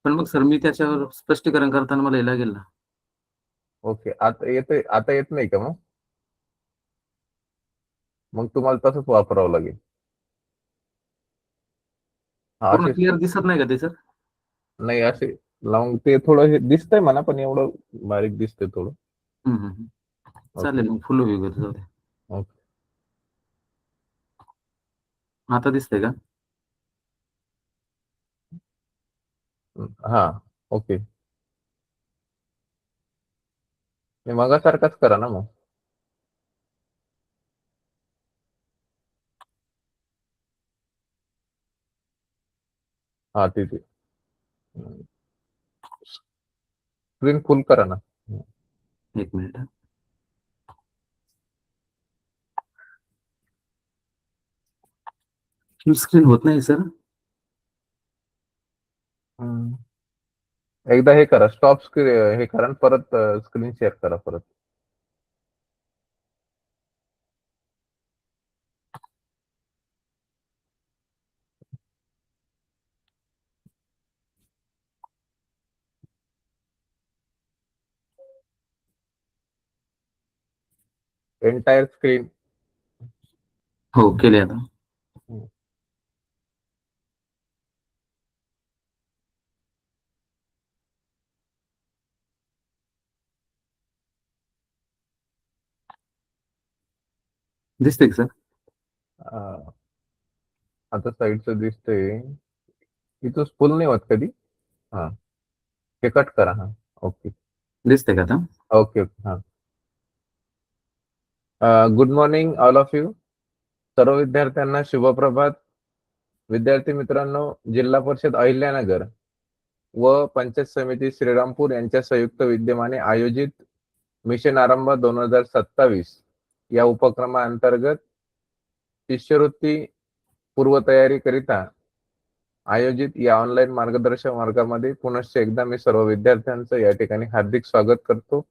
पण मग सर मी त्याच्यावर स्पष्टीकरण करताना मला हे लागेल ना. ओके, आता येते, आता येत नाही का मग? मग तुम्हाला तसंच वापरावं लागेल. हा, पूर्ण असे क्लिअर दिसत नाही का ते सर? नाही, असे लावून ते थोडं हे दिसतंय म्हणा, पण एवढं बारीक दिसतंय थोडं. चालेल, ओके. मग फुल व्ह्यू करतो, जाऊ दे. ओके. आता दिसतंय का? हा. ओके. मगासारखाच करा ना मग. हा, तिथे स्क्रीन फुल करा ना. एक मिनिट हा. फुल स्क्रीन होत नाही सर. एकदा हे करा, स्टॉप स्क्रीन हे करा आणि परत स्क्रीन शेअर करा परत. Entire screen. हो, केले आता. दिसतंय का सर? आता साईडचं दिसतंय. इथं फुल नाही होत कधी. हा, हे कट करा. हा. ओके. दिसतंय का आता? ओके. ओके. हा. Good morning all of you. सर्व विद्यार्थ्यांना शुभप्रभात. विद्यार्थी मित्रांनो, जिल्हा परिषद अहिल्यानगर व पंचायत समिती श्रीरामपूर यांच्या संयुक्त विद्यमाने आयोजित मिशन आरंभ 2027 या उपक्रमाअंतर्गत शिष्यवृत्ती पूर्वतयारी करिता आयोजित या ऑनलाईन मार्गदर्शन वर्गामध्ये पुनश्च एकदा मी सर्व विद्यार्थ्यांचं या ठिकाणी हार्दिक स्वागत करतो.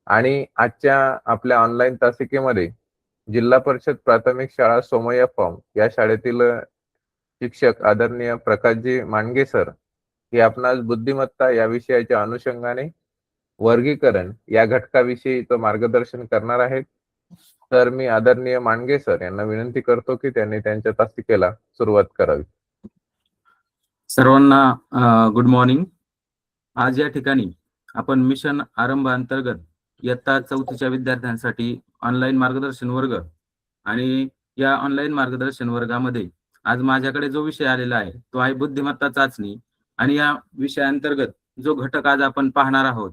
आणि आजच्या आपल्या ऑनलाईन तासिकेमध्ये जिल्हा परिषद प्राथमिक शाळा सोमय्या फॉर्म या शाळेतील शिक्षक आदरणीय प्रकाशजी मांडगे सर हे आपणास बुद्धिमत्ता या विषयाच्या अनुषंगाने वर्गीकरण या घटकाविषयी तो मार्गदर्शन करणार आहेत. तर मी आदरणीय मांडगे सर यांना विनंती करतो की त्यांनी त्यांच्या तासिकेला सुरुवात करावी. सर्वांना गुड मॉर्निंग. आज या ठिकाणी आपण मिशन आरंभ अंतर्गत इयत्ता 4थीच्या विद्यार्थ्यांसाठी ऑनलाईन मार्गदर्शन वर्ग आणि या ऑनलाईन मार्गदर्शन वर्गामध्ये आज माझ्याकडे जो विषय आलेला आहे तो आहे बुद्धिमत्ता चाचणी. आणि या विषयाअंतर्गत जो घटक आज आपण पाहणार आहोत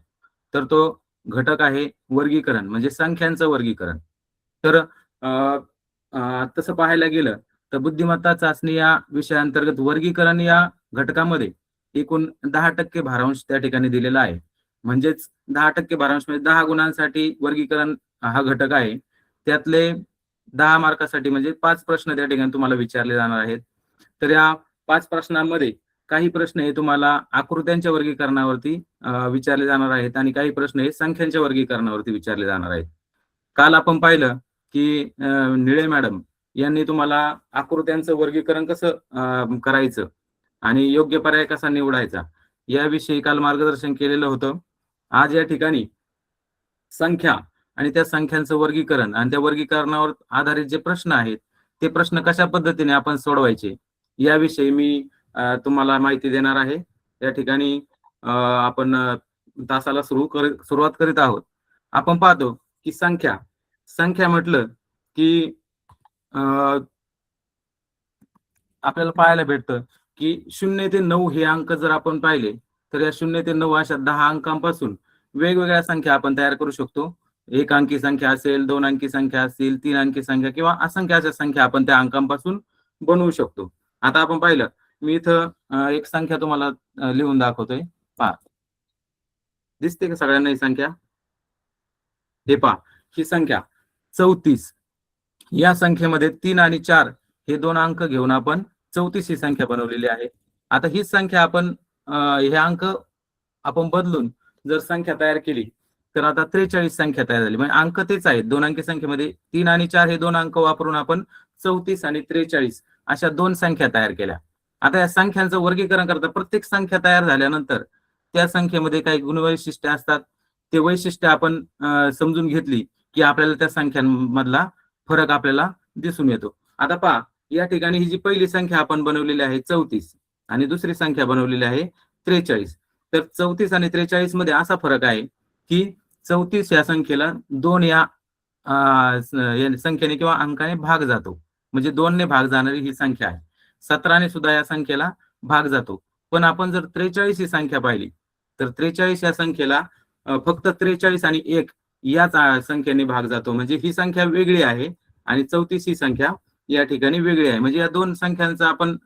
तर तो घटक आहे वर्गीकरण, म्हणजे संख्यांचं वर्गीकरण. तर तसं पाहायला गेलं तर बुद्धिमत्ता चाचणी या विषयाअंतर्गत वर्गीकरण या घटकामध्ये एकूण 10% भारांश त्या ठिकाणी दिलेला आहे. म्हणजेच 10% भारांश म्हणजे 10 गुणांसाठी वर्गीकरण हा घटक आहे. त्यातले 10 मार्कासाठी म्हणजे 5 प्रश्न त्या ठिकाणी तुम्हाला विचारले जाणार आहेत. तर या 5 प्रश्नांमध्ये काही प्रश्न हे तुम्हाला आकृत्यांच्या वर्गीकरणावरती विचारले जाणार आहेत आणि काही प्रश्न हे संख्यांच्या वर्गीकरणावरती विचारले जाणार आहेत. काल आपण पाहिलं की निळे मॅडम यांनी तुम्हाला आकृत्यांचं वर्गीकरण कसं करायचं आणि योग्य पर्याय कसा निवडायचा याविषयी काल मार्गदर्शन केलेलं होतं. आज या ठिकाणी संख्या आणि त्या संख्यांचं वर्गीकरण आणि त्या वर्गीकरणावर आधारित जे प्रश्न आहेत ते प्रश्न कशा पद्धतीने आपण सोडवायचे याविषयी मी तुम्हाला माहिती देणार आहे. या ठिकाणी आपण तासाला सुरुवात करीत आहोत. आपण पाहतो की संख्या म्हटलं की आपल्याला पाहायला भेटतं की 0 ते 9 हे अंक जर आपण पाहिले तर या 0 ते 9 अशा 10 अंकांपासून वेगवेगळ्या संख्या आपण तयार करू शकतो. 1 अंकी संख्या असेल, 2 अंकी संख्या असतील, 3 अंकी संख्या किंवा असंख्य अशा संख्या आपण त्या अंकांपासून बनवू शकतो. आता आपण पाहिलं, मी इथं एक संख्या तुम्हाला लिहून दाखवतोय. पहा, दिसते का सगळ्यांना ही संख्या? हे पहा, ही संख्या 34. या संख्येमध्ये 3 आणि 4 हे 2 अंक घेऊन आपण 34 ही संख्या बनवलेली आहे. आता ही संख्या आपण हे अंक आपण बदलून जर संख्या तयार केली तर आता 43 संख्या तयार झाली. म्हणजे अंक तेच आहेत. 2 अंकी संख्येमध्ये 3 आणि 4 हे 2 अंक वापरून आपण 34 आणि 43 अशा 2 संख्या तयार केल्या. आता या संख्यांचं वर्गीकरण करता प्रत्येक संख्या तयार झाल्यानंतर त्या संख्येमध्ये काही गुणवैशिष्ट्ये असतात. ते वैशिष्ट्य आपण समजून घेतली की आपल्याला त्या संख्यांमधला फरक आपल्याला दिसून येतो. आता पहा, या ठिकाणी ही जी पहिली संख्या आपण बनवलेली आहे 34 आणि दुसरी संख्या बनवलेली आहे 43. तर 34 आणि 43 मध्ये असा फरक आहे की 34 या संख्येला 2 या संख्येने किंवा अंकाने भाग जातो, म्हणजे 2 ने भाग जाणारी ही संख्या आहे. 17 ने सुद्धा या संख्येला भाग जातो. पण आपण जर 43 ही संख्या पाहिली तर 43 या संख्येला फक्त 43 आणि 1 याच संख्येने भाग जातो, म्हणजे ही संख्या वेगळी आहे आणि 34 ही संख्या या ठिकाणी वेगळी आहे. म्हणजे या दोन संख्यांचा आपण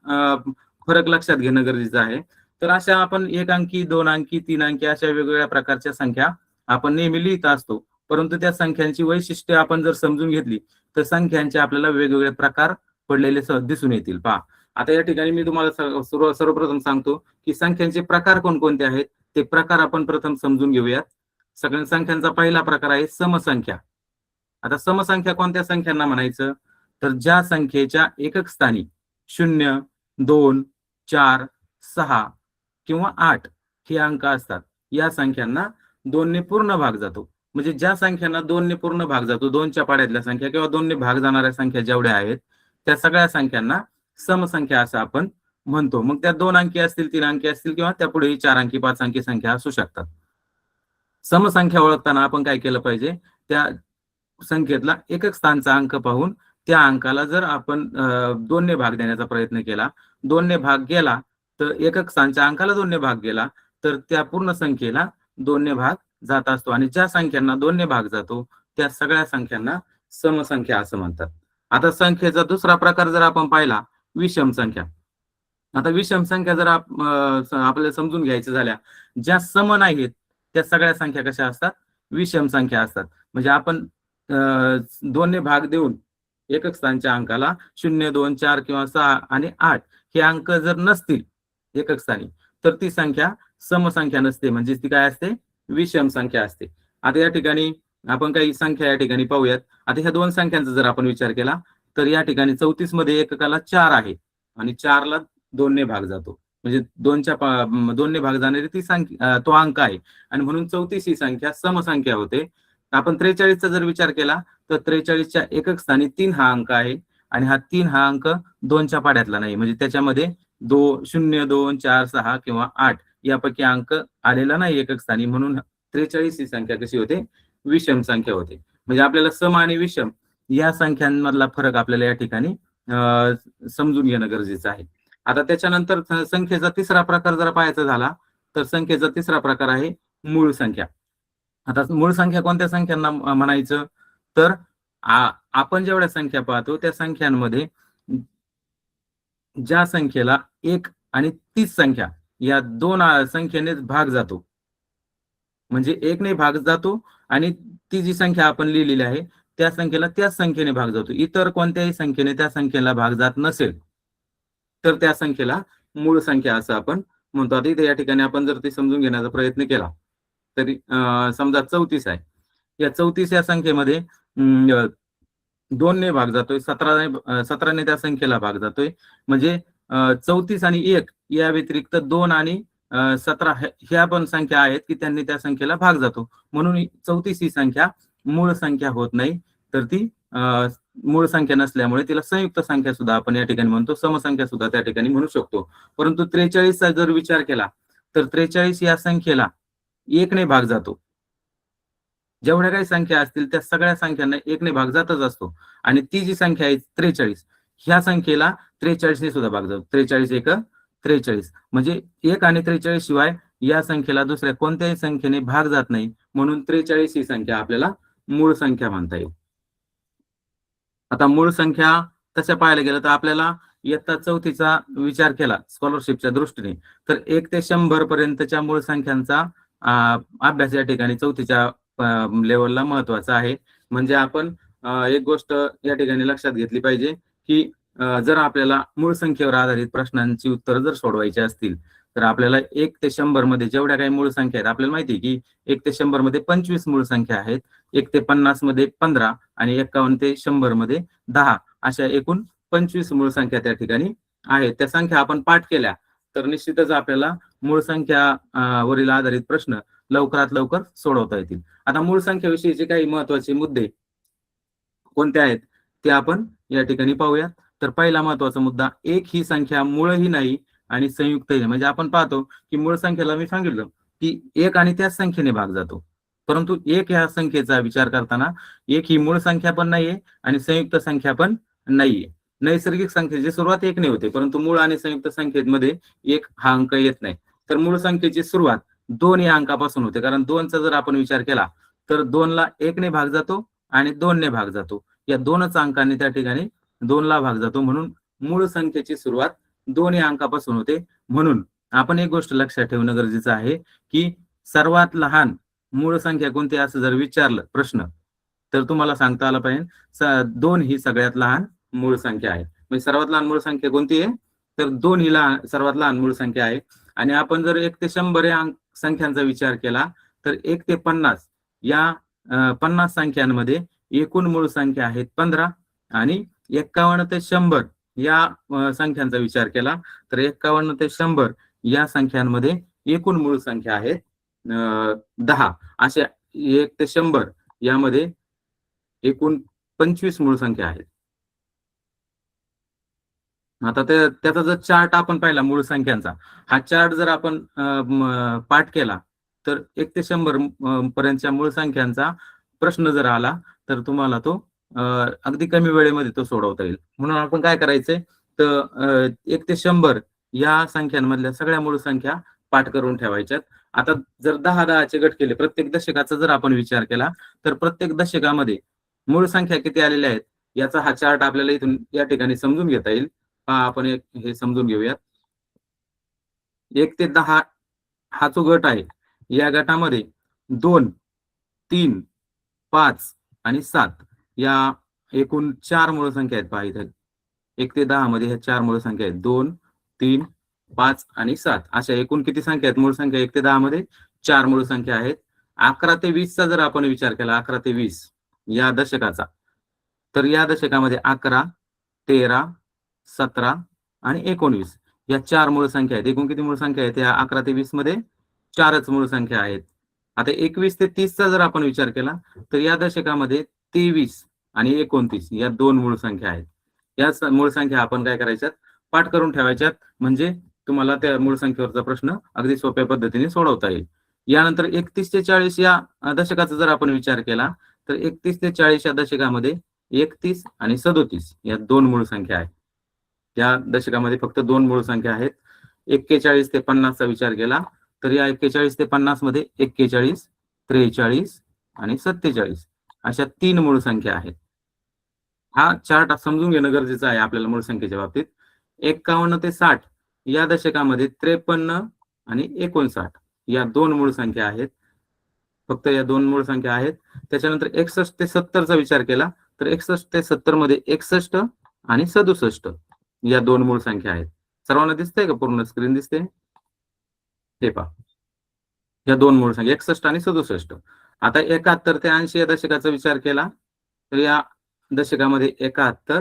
फरक लक्षात घेणं गरजेचं आहे. तर अशा आपण 1 अंकी, 2 अंकी, 3 अंकी अशा वेगवेगळ्या प्रकारच्या संख्या आपण नेहमी लिहित असतो. परंतु त्या संख्यांची वैशिष्ट्ये आपण जर समजून घेतली तर संख्यांचे आपल्याला वेगवेगळे प्रकार पडलेले दिसून येतील. पहा, आता या ठिकाणी मी तुम्हाला सर्वप्रथम सांगतो की संख्यांचे प्रकार कोणकोणते आहेत. ते प्रकार आपण प्रथम समजून घेऊयात. सगळ्या संख्यांचा पहिला प्रकार आहे समसंख्या. आता समसंख्या कोणत्या संख्यांना म्हणायचं, तर ज्या संख्येच्या एकक स्थानी 0, 2, 4, 6 किंवा 8 हे अंक असतात, या संख्यांना 2 ने पूर्ण भाग जातो. म्हणजे ज्या संख्यांना 2 ने पूर्ण भाग जातो, 2च्या पाड्यातल्या संख्या किंवा 2 ने भाग जाणाऱ्या संख्या जेवढ्या आहेत त्या सगळ्या संख्यांना समसंख्या असं आपण म्हणतो. मग त्या 2 अंकी असतील, 3 अंकी असतील किंवा त्यापुढेही 4 अंकी, 5 अंकी संख्या असू शकतात. समसंख्या ओळखताना आपण काय केलं पाहिजे, त्या संख्येतला एकक स्थानचा अंक पाहून त्या अंकाला जर आपण 2 ने भाग देण्याचा प्रयत्न केला, 2 ने भाग गेला तर एकक स्थानच्या अंकाला 2 ने भाग गेला तर त्या पूर्ण संख्येला 2 ने भाग जात असतो. आणि ज्या संख्यांना 2 ने भाग जातो त्या सगळ्या संख्यांना समसंख्या असं म्हणतात. आता संख्येचा दुसरा प्रकार जर आपण पाहिला, विषम संख्या. आता विषम संख्या जर आपल्याला समजून घ्यायचं झाल्या, ज्या सम नाहीत त्या सगळ्या संख्या कशा असतात, विषम संख्या असतात. म्हणजे आपण 2 ने भाग देऊन एकक स्थानच्या अंकाला 0, 2, 4 किंवा 6 आणि 8 हे अंक जर नसतील एकक स्थानी तर ती संख्या समसंख्या नसते, म्हणजे ती काय असते, विषम संख्या असते. आता या ठिकाणी आपण काही संख्या या ठिकाणी पाहूयात. आता ह्या दोन संख्यांचा जर आपण विचार केला तर या ठिकाणी 34 मध्ये एककाला 4 आहे आणि 4 ला 2 ने भाग जातो, म्हणजे 2 ने भाग जाणारी ती संख्या तो अंक आहे आणि म्हणून 34 ही संख्या समसंख्या होते. आपण 43 चा जर विचार केला तर 43च्या एकक स्थानी 3 हा अंक आहे आणि हा 3 हा अंक 2च्या पाड्यातला नाही, म्हणजे त्याच्यामध्ये 0, 2, 4, 6 किंवा 8 यापैकी अंक आलेला नाही एकक स्थानी, म्हणून 43 ही संख्या कशी होते, विषम संख्या होते. म्हणजे आपल्याला सम आणि विषम या संख्यांमधला फरक आपल्याला या ठिकाणी समजून घेणं गरजेचं आहे. आता त्याच्यानंतर संख्येचा तिसरा प्रकार जर पाहायचा झाला तर संख्येचा तिसरा प्रकार आहे मूळ संख्या. आता मूळ संख्या कोणत्या संख्यांना म्हणायचं, तर आपण जेवढ्या संख्या पाहतो त्या संख्यांमध्ये ज्या संख्येला 1 आणि 30 संख्या या दोन संख्येने भाग जातो, म्हणजे 1 ने भाग जातो आणि ती जी संख्या आपण लिहिलेली आहे त्या संख्येला त्याच संख्येने भाग जातो. इतर कोणत्याही संख्येने त्या संख्येला भाग जात नसेल तर त्या संख्येला मूळ संख्या असं आपण म्हणतो. आता इथे या ठिकाणी आपण जर ते समजून घेण्याचा प्रयत्न केला तरी समजा 34 आहे, या 34 या संख्येमध्ये 2 ने भाग जातोय, 17 ने त्या संख्येला भाग जातोय, म्हणजे 34 आणि 1 या व्यतिरिक्त 2 आणि 17 ह्या पण संख्या आहेत की त्यांनी त्या संख्येला भाग जातो, म्हणून 34 ही संख्या मूळ संख्या होत नाही. तर ती मूळ संख्या नसल्यामुळे तिला संयुक्त संख्या सुद्धा आपण या ठिकाणी म्हणतो, समसंख्या सुद्धा त्या ठिकाणी म्हणू शकतो. परंतु 43 चा जर विचार केला तर 43 या संख्येला 1 ने भाग जातो. जेवढ्या काही संख्या असतील त्या सगळ्या संख्यांना 1 ने भाग जातच असतो आणि ती जी संख्या आहे 43 ह्या संख्येला 43 ने सुद्धा भाग जातो. 43 1 43, म्हणजे 1 आणि 43 शिवाय या संख्येला दुसऱ्या कोणत्याही संख्येने भाग जात नाही, म्हणून 43 ही संख्या आपल्याला मूळ संख्या म्हणता येईल. आता मूळ संख्या तशा पाहायला गेलं तर आपल्याला इयत्ता 4थीचा विचार केला स्कॉलरशिपच्या दृष्टीने तर 1 ते 100 पर्यंतच्या मूळ संख्यांचा अभ्यास या ठिकाणी 4थीच्या लेवलला महत्वाचा आहे. म्हणजे आपण एक गोष्ट या ठिकाणी लक्षात घेतली पाहिजे की जर आपल्याला मूळ संख्येवर आधारित प्रश्नांची उत्तरं जर सोडवायची असतील तर आपल्याला 1 ते 100 मध्ये जेवढ्या काही मूळ संख्या आहेत, आपल्याला माहिती आहे की 1 ते 100 मध्ये 25 मूळ संख्या आहेत, 1 ते 50 मध्ये 15 आणि 51 ते 100 मध्ये 10 अशा एकूण 25 मूळ संख्या त्या ठिकाणी आहेत त्या संख्या आपण पाठ केल्या तर निश्चितच आपल्याला मूळ संख्या वरील आधारित प्रश्न लवकरात लवकर सोडवता येतील. आता मूळ संख्येविषयीचे काही महत्वाचे मुद्दे कोणते आहेत ते आपण या ठिकाणी पाहूया. तर पहिला महत्वाचा मुद्दा, एक ही संख्या मूळही नाही आणि संयुक्तही नाही. म्हणजे आपण पाहतो की मूळ संख्येला मी सांगितलं की एक आणि त्याच संख्येने भाग जातो, परंतु एक या संख्येचा विचार करताना एक ही मूळ संख्या पण नाहीये आणि संयुक्त संख्या पण नाहीये. नैसर्गिक संख्येची सुरुवात एकने होते, परंतु मूळ आणि संयुक्त संख्येमध्ये एक हा अंक येत नाही. तर मूळ संख्येची सुरुवात 2 या अंकापासून होते, कारण 2चा जर आपण विचार केला तर 2ला 1ने भाग जातो आणि 2ने भाग जातो. या 2च अंकांनी त्या ठिकाणी 2ला भाग जातो, म्हणून मूळ संख्येची सुरुवात 2 या अंकापासून होते. म्हणून आपण एक गोष्ट लक्षात ठेवणं गरजेचं आहे की सर्वात लहान मूळ संख्या कोणती असं जर विचारलं प्रश्न तर तुम्हाला सांगता आलं पाहिजे 2 ही सगळ्यात लहान मूळ संख्या आहे. म्हणजे सर्वात लहान मूळ संख्या कोणती आहे तर 2 ही सर्वात लहान मूळ संख्या आहे. आणि आपण जर 1 ते 100 या संख्यांचा विचार केला तर 1 ते 50 या 50 संख्यांमध्ये एकूण मूळ संख्या आहेत 15 आणि 51 ते 100 या संख्यांचा विचार केला तर 51 ते 100 या संख्यांमध्ये एकूण मूळ संख्या आहेत 10. अशा 1 ते 100 यामध्ये एकूण 25 मूळ संख्या आहेत. आता त्याचा जर चार्ट आपण पाहिला मूळ संख्यांचा, हा चार्ट जर आपण पाठ केला तर 1 ते 100 पर्यंतच्या मूळ संख्यांचा प्रश्न जर आला तर तुम्हाला तो अगदी कमी वेळेमध्ये तो सोडवता येईल. म्हणून आपण काय करायचंय तर 1 ते 100 या संख्यांमधल्या सगळ्या मूळ संख्या पाठ करून ठेवायच्यात. आता जर 10-10चे गट केले, प्रत्येक दशकाचा जर आपण विचार केला तर प्रत्येक दशकामध्ये मूळ संख्या किती आलेल्या आहेत याचा हा चार्ट आपल्याला इथून या ठिकाणी समजून घेता येईल. आपण हे समजून घेऊयात. 1 ते 10 हा जो गट आहे या गटामध्ये 2, 3, 5 आणि 7 या एकूण 4 मूळ संख्या आहेत. पहा इथे 1 ते 10 मध्ये ह्या 4 मूळ संख्या आहेत. 2, 3, 5 आणि 7 अशा एकूण किती संख्या आहेत मूळ संख्या 1 ते 10 मध्ये 4 मूळ संख्या आहेत. 11 ते 20 चा जर आपण विचार केला 11 ते 20 या दशकाचा तर या दशकामध्ये 11, 13, 17 आणि 19 या 4 मूळ संख्या आहेत. एकूण किती मूळ संख्या आहेत या 11 ते 20 मध्ये 4च मूळ संख्या आहेत. आता 21 ते 30 चा जर आपण विचार केला तर या दशकामध्ये 23 आणि 29 या 2 मूळ संख्या आहेत. या मूळ संख्या आपण काय करायच्यात पाठ करून ठेवायच्यात, म्हणजे तुम्हाला त्या मूळ संख्येवरचा प्रश्न अगदी सोप्या पद्धतीने सोडवता येईल. यानंतर 31 ते 40 या दशकाचा जर आपण विचार केला तर 31 ते 40 या दशकामध्ये 31 आणि 37 या 2 मूळ संख्या आहेत. या दशकामध्ये फक्त 2 मूळ संख्या आहेत. 41 ते 50 चा विचार केला तर या 41 ते 50 मध्ये 41, 43 आणि 47 अशा 3 मूळ संख्या आहेत. हा चार्ट समजून घेणं गरजेचं आहे आपल्याला मूळ संख्येच्या बाबतीत. 51 ते 60 या दशकामध्ये 53 आणि 59 या 2 मूळ संख्या आहेत. फक्त या 2 मूळ संख्या आहेत. त्याच्यानंतर 61 ते 70 चा विचार केला तर 61 ते 70 मध्ये 61 आणि 67 या 2 मूळ संख्या आहेत. सर्वांना दिसतंय का पूर्ण स्क्रीन दिसते? हे पहा या 2 मूळ संख्या 61 आणि 67. आता 71 ते 80 या दशकाचा विचार केला तर या दशकामध्ये 71,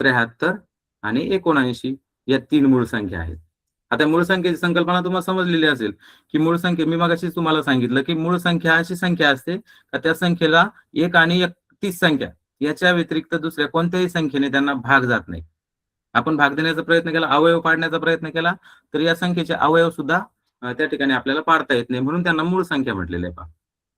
73 आणि 79 या 3 मूळ संख्या आहेत. आता मूळ संख्येची संकल्पना तुम्हाला समजलेली असेल की मूळ संख्या मी मगाशीच तुम्हाला सांगितलं की मूळ संख्या अशी संख्या असते का त्या संख्येला 1 आणि 31 संख्या याच्या व्यतिरिक्त दुसऱ्या कोणत्याही संख्येने त्यांना भाग जात नाही. आपण भाग देण्याचा प्रयत्न केला, अवयव पाडण्याचा प्रयत्न केला तर या संख्येचे अवयव सुद्धा त्या ठिकाणी आपल्याला पाडता येत नाही, म्हणून त्यांना मूळ संख्या म्हटलेलं आहे. पहा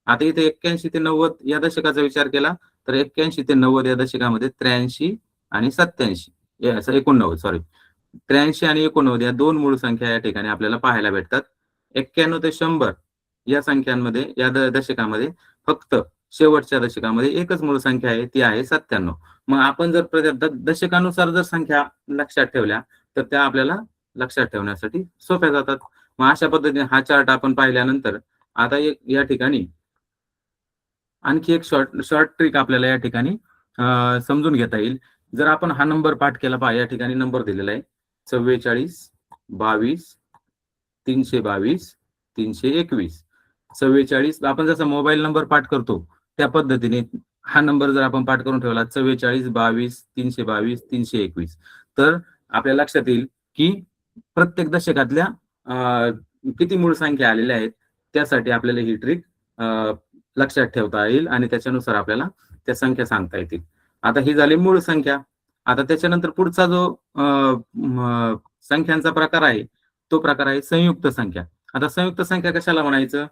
आता इथे 81 ते 90 या दशकाचा विचार केला तर 81 ते 90 या दशकामध्ये 83 आणि 87 89 83 आणि 89 या 2 मूळ संख्या या ठिकाणी आपल्याला पाहायला भेटतात. 91 ते 100 या संख्यांमध्ये या दशकामध्ये फक्त शेवटच्या दशकामध्ये एकच मूळ संख्या आहे, ती आहे 97. मग आपण जर दशकानुसार जर संख्या लक्षात ठेवल्या तर त्या आपल्याला लक्षात ठेवण्यासाठी सोप्या जातात. मग अशा पद्धतीने हा चार्ट आपण पाहिल्यानंतर आता या ठिकाणी आणखी एक शॉर्ट ट्रिक आपल्याला या ठिकाणी समजून घेता येईल. जर आपण हा नंबर पाठ केला, पहा या ठिकाणी नंबर दिलेला आहे 44, 22, 322, 321. 44 आपण जसा मोबाईल नंबर पाठ करतो त्या पद्धतीने हा नंबर जर आपण पाठ करून ठेवला 44, 22, 322, 321 तर आपल्या लक्षात येईल की प्रत्येक दशकातल्या किती मूळ संख्या आलेल्या आहेत, त्यासाठी आपल्याला ही ट्रिक लक्षात ठेवता येईल आणि त्याच्यानुसार आपल्याला त्या संख्या सांगता येतील. आता ही झाली मूळ संख्या. आता त्याच्यानंतर पुढचा जो संख्यांचा प्रकार आहे, तो प्रकार आहे संयुक्त संख्या. आता संयुक्त संख्या कशाला म्हणायचं,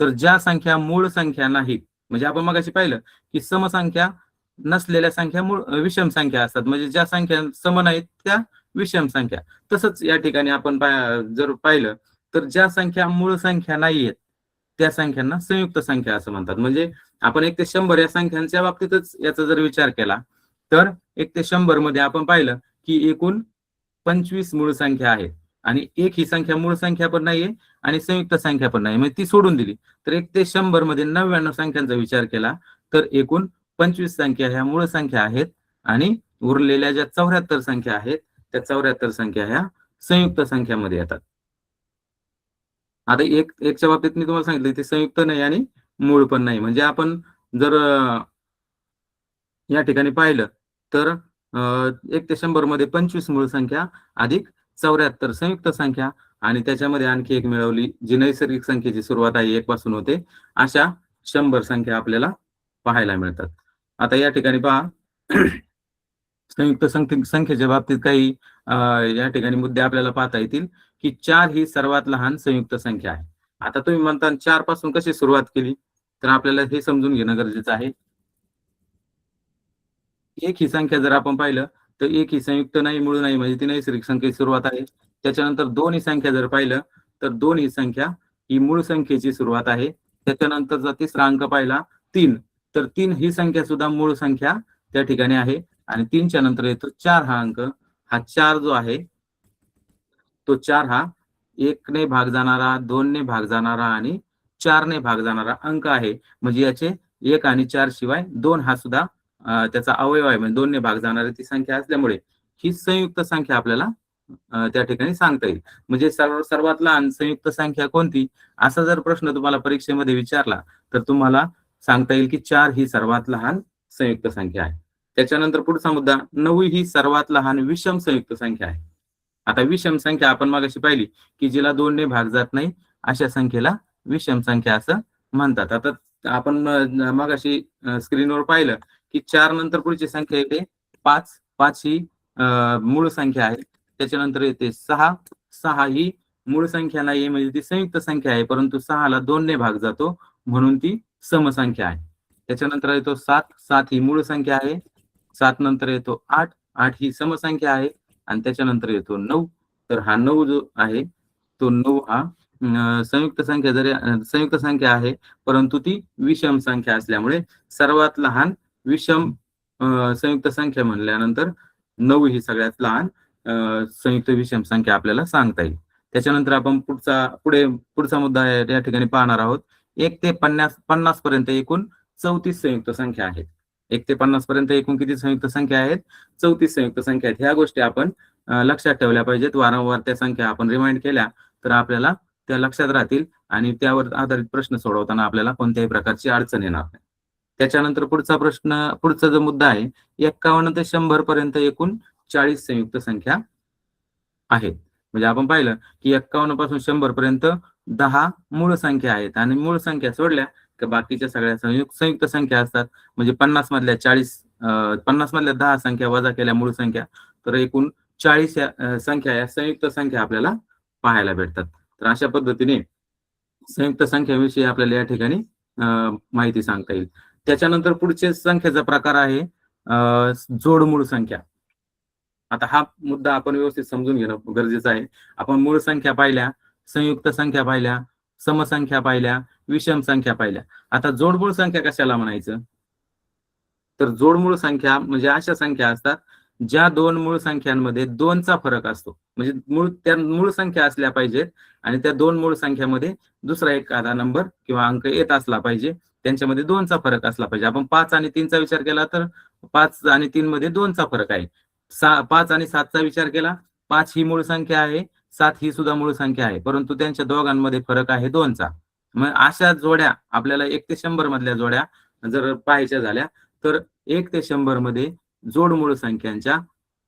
तर ज्या संख्या मूळ संख्या नाहीत, म्हणजे आपण मगाशी पाहिलं की समसंख्या नसलेल्या संख्या मूळ विषम संख्या असतात, म्हणजे ज्या संख्या सम नाहीत त्या विषम संख्या. तसंच या ठिकाणी आपण जर पाहिलं तर ज्या संख्या मूळ संख्या नाहीयेत त्या संख्यांना संयुक्त संख्या असं म्हणतात. म्हणजे आपण 1 ते 100 या संख्यांच्या बाबतीतच याचा जर विचार केला तर 1 ते 100 मध्ये आपण पाहिलं की एकूण 25 मूळ संख्या आहेत आणि एक ही संख्या मूळ संख्या पण नाहीये आणि संयुक्त संख्या पण नाही, म्हणजे ती सोडून दिली. तर 1 ते 100 मध्ये 99 संख्यांचा विचार केला तर एकूण 25 संख्या ह्या मूळ संख्या आहेत आणि उरलेल्या ज्या 74 संख्या आहेत त्या 74 संख्या ह्या संयुक्त संख्यामध्ये येतात. आता एकच्या बाबतीत मी तुम्हाला सांगितलं ते संयुक्त नाही आणि मूळ पण नाही. म्हणजे आपण जर या ठिकाणी पाहिलं तर 1 ते 100 मध्ये 25 मूळ संख्या अधिक 74 संयुक्त संख्या आणि त्याच्यामध्ये आणखी एक मिळवली जी नैसर्गिक संख्येची सुरुवात आहे 1 पासून होते, अशा 100 संख्या आपल्याला पाहायला मिळतात. आता या ठिकाणी पहा संयुक्त संख्येच्या बाबतीत काही या ठिकाणी मुद्दे आपल्याला पाहता येतील की 4 ही सर्वात लहान संयुक्त संख्या आहे. आता तुम्ही म्हणता 4 पासून कशी सुरुवात केली, तर आपल्याला हे समजून घेणं गरजेचं आहे. एक ही संख्या जर आपण पाहिलं तर एक ही संयुक्त नाही, मूळ नाही, म्हणजे ती नैसर्गिक संख्येची सुरुवात आहे. त्याच्यानंतर 2 ही संख्या जर पाहिलं तर 2 ही संख्या ही मूळ संख्येची सुरुवात आहे. त्याच्यानंतरचा तिसरा अंक पाहिला 3, तर 3 ही संख्या सुद्धा मूळ संख्या त्या ठिकाणी आहे आणि 3च्या नंतर येतो 4 हा अंक. हा 4 जो आहे तो 4 हा 1 ने भाग जाणारा, 2 ने भाग जाणारा आणि 4 ने भाग जाणारा अंक आहे. म्हणजे याचे 1 आणि 4 शिवाय 2 हा सुद्धा त्याचा अवयव आहे, म्हणजे 2 ने भाग जाणारी ती संख्या असल्यामुळे ही संयुक्त संख्या आपल्याला त्या ठिकाणी सांगता येईल. म्हणजे सर्वात लहान संयुक्त संख्या कोणती, असा जर प्रश्न तुम्हाला परीक्षेमध्ये विचारला तर तुम्हाला सांगता येईल की 4 ही सर्वात लहान संयुक्त संख्या आहे. त्याच्यानंतर पुढचा मुद्दा 9 ही सर्वात लहान विषम संयुक्त संख्या आहे. आता विषम संख्या आपण मगाशी पाहिली की जिला 2 ने भाग जात नाही अशा संख्येला विषम संख्या असं म्हणतात. आता आपण मगाशी स्क्रीनवर पाहिलं की 4 नंतर पुढची संख्या येते 5. 5 ही मूळ संख्या आहे. त्याच्यानंतर येते 6. 6 ही मूळ संख्या नाहीये, म्हणजे ती संयुक्त संख्या आहे, परंतु 6 ला 2 ने भाग जातो म्हणून ती समसंख्या आहे. त्याच्यानंतर येतो 7. 7 ही मूळ संख्या आहे. 7 नंतर येतो 8. 8 ही समसंख्या आहे आणि त्याच्यानंतर येतो 9. तर हा 9 जो आहे तो 9 हा संयुक्त संख्या जरी संयुक्त संख्या आहे, परंतु ती विषम संख्या असल्यामुळे सर्वात लहान विषम संयुक्त संख्या म्हणल्यानंतर 9 ही सगळ्यात लहान संयुक्त विषम संख्या आपल्याला सांगता येईल. त्याच्यानंतर आपण पुढचा मुद्दा या ठिकाणी पाहणार आहोत. 1 ते 50 पर्यंत एकूण 34 संयुक्त संख्या आहेत. 1 ते 50 पर्यंत एकूण किती संयुक्त संख्या आहेत? 34 संयुक्त संख्या आहेत. ह्या गोष्टी आपण लक्षात ठेवल्या पाहिजेत. वारंवार त्या संख्या आपण रिमाइंड केल्या तर आपल्याला त्या लक्षात राहतील आणि त्यावर आधारित प्रश्न सोडवताना आपल्याला कोणत्याही प्रकारची अडचण येणार नाही. त्याच्यानंतर पुढचा जो मुद्दा आहे 51 ते 100 पर्यंत एकूण 40 संयुक्त संख्या आहेत. म्हणजे आपण पाहिलं की 51 पासून 100 पर्यंत 10 मूळ संख्या आहेत आणि मूळ संख्या सोडल्या की बाकीच्या सगळ्या संयुक्त संख्या असतात. म्हणजे 50 मधल्या 10 संख्या वजा केल्या मूळ संख्या तर एकूण 40 संख्या या संयुक्त संख्या आपल्याला पाहायला भेटतात. तर अशा पद्धतीने संयुक्त संख्याविषयी आपल्याला या ठिकाणी माहिती सांगता येईल. त्याच्यानंतर पुढचे संख्येचा प्रकार आहे जोडमूळ संख्या. आता हा मुद्दा आपण व्यवस्थित समजून घेणं गरजेचं आहे. आपण मूळ संख्या पाहिल्या, संयुक्त संख्या पाहिल्या, समसंख्या पाहिल्या, विषम संख्या पाहिल्या. आता जोडमूळ संख्या कशाला म्हणायचं, तर जोडमूळ संख्या म्हणजे अशा संख्या असतात ज्या 2 मूळ संख्यांमध्ये 2चा फरक असतो. म्हणजे त्या मूळ संख्या असल्या पाहिजेत आणि त्या 2 मूळ संख्यामध्ये दुसरा एखादा नंबर किंवा अंक येत असला पाहिजे. त्यांच्यामध्ये 2चा फरक असला पाहिजे. आपण 5 आणि 3चा विचार केला तर 5 आणि 3 मध्ये 2चा फरक आहे. 5 आणि 7चा विचार केला, 5 ही मूळ संख्या आहे, 7 ही सुद्धा मूळ संख्या आहे, परंतु त्यांच्या दोघांमध्ये फरक आहे 2चा. मग अशा जोड्या आपल्याला 1 ते 100 मधल्या जोड्या जर पाहायच्या झाल्या तर 1 ते 100 मध्ये जोडमूळ संख्यांच्या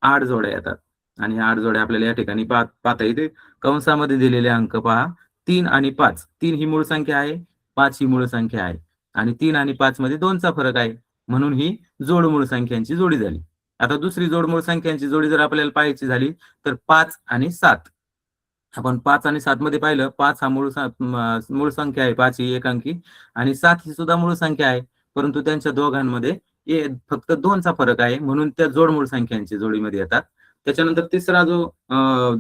8 जोड्या येतात. आणि ह्या 8 जोड्या आपल्याला या ठिकाणी पाहता येते. कंसामध्ये दिलेले अंक पहा 3 आणि 5. 3 ही मूळ संख्या आहे, 5 ही मूळ संख्या आहे आणि 3 आणि 5 मध्ये 2चा फरक आहे. म्हणून ही जोड मूळ संख्यांची जोडी झाली. आता दुसरी जोड मूळ संख्यांची जोडी जर आपल्याला पाहायची झाली तर 5 आणि 7. आपण 5 आणि 7 मध्ये पाहिलं 5 हा मूळ संख्या आहे, 5 ही एक अंकी आणि 7 ही सुद्धा मूळ संख्या आहे. परंतु त्यांच्या दोघांमध्ये फक्त 2चा फरक आहे म्हणून त्या जोडमूळ संख्यांची जोडीमध्ये येतात. त्याच्यानंतर तिसरा जो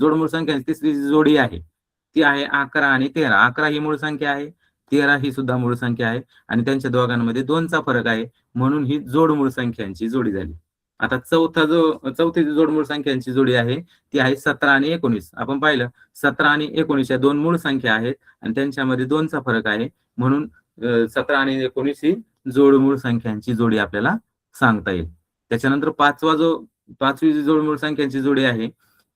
जोडमूळ संख्यांची तिसरी जी जोडी आहे ती आहे 11 आणि 13. 11 ही मूळ संख्या आहे, 13 ही सुद्धा मूळ संख्या आहे आणि त्यांच्या दोघांमध्ये 2चा फरक आहे म्हणून ही जोडमूळ संख्यांची जोडी झाली. आता चौथी जी जोडमूळ संख्यांची जोडी आहे ती आहे 17 आणि 19. आपण पाहिलं 17 आणि 19 या दोन मूळ संख्या आहेत आणि त्यांच्यामध्ये 2चा फरक आहे म्हणून 17 आणि 19 ही जोडमूळ संख्यांची जोडी आपल्याला सांगता येईल. त्याच्यानंतर पाचवी जी जोडमूळ संख्यांची जोडी आहे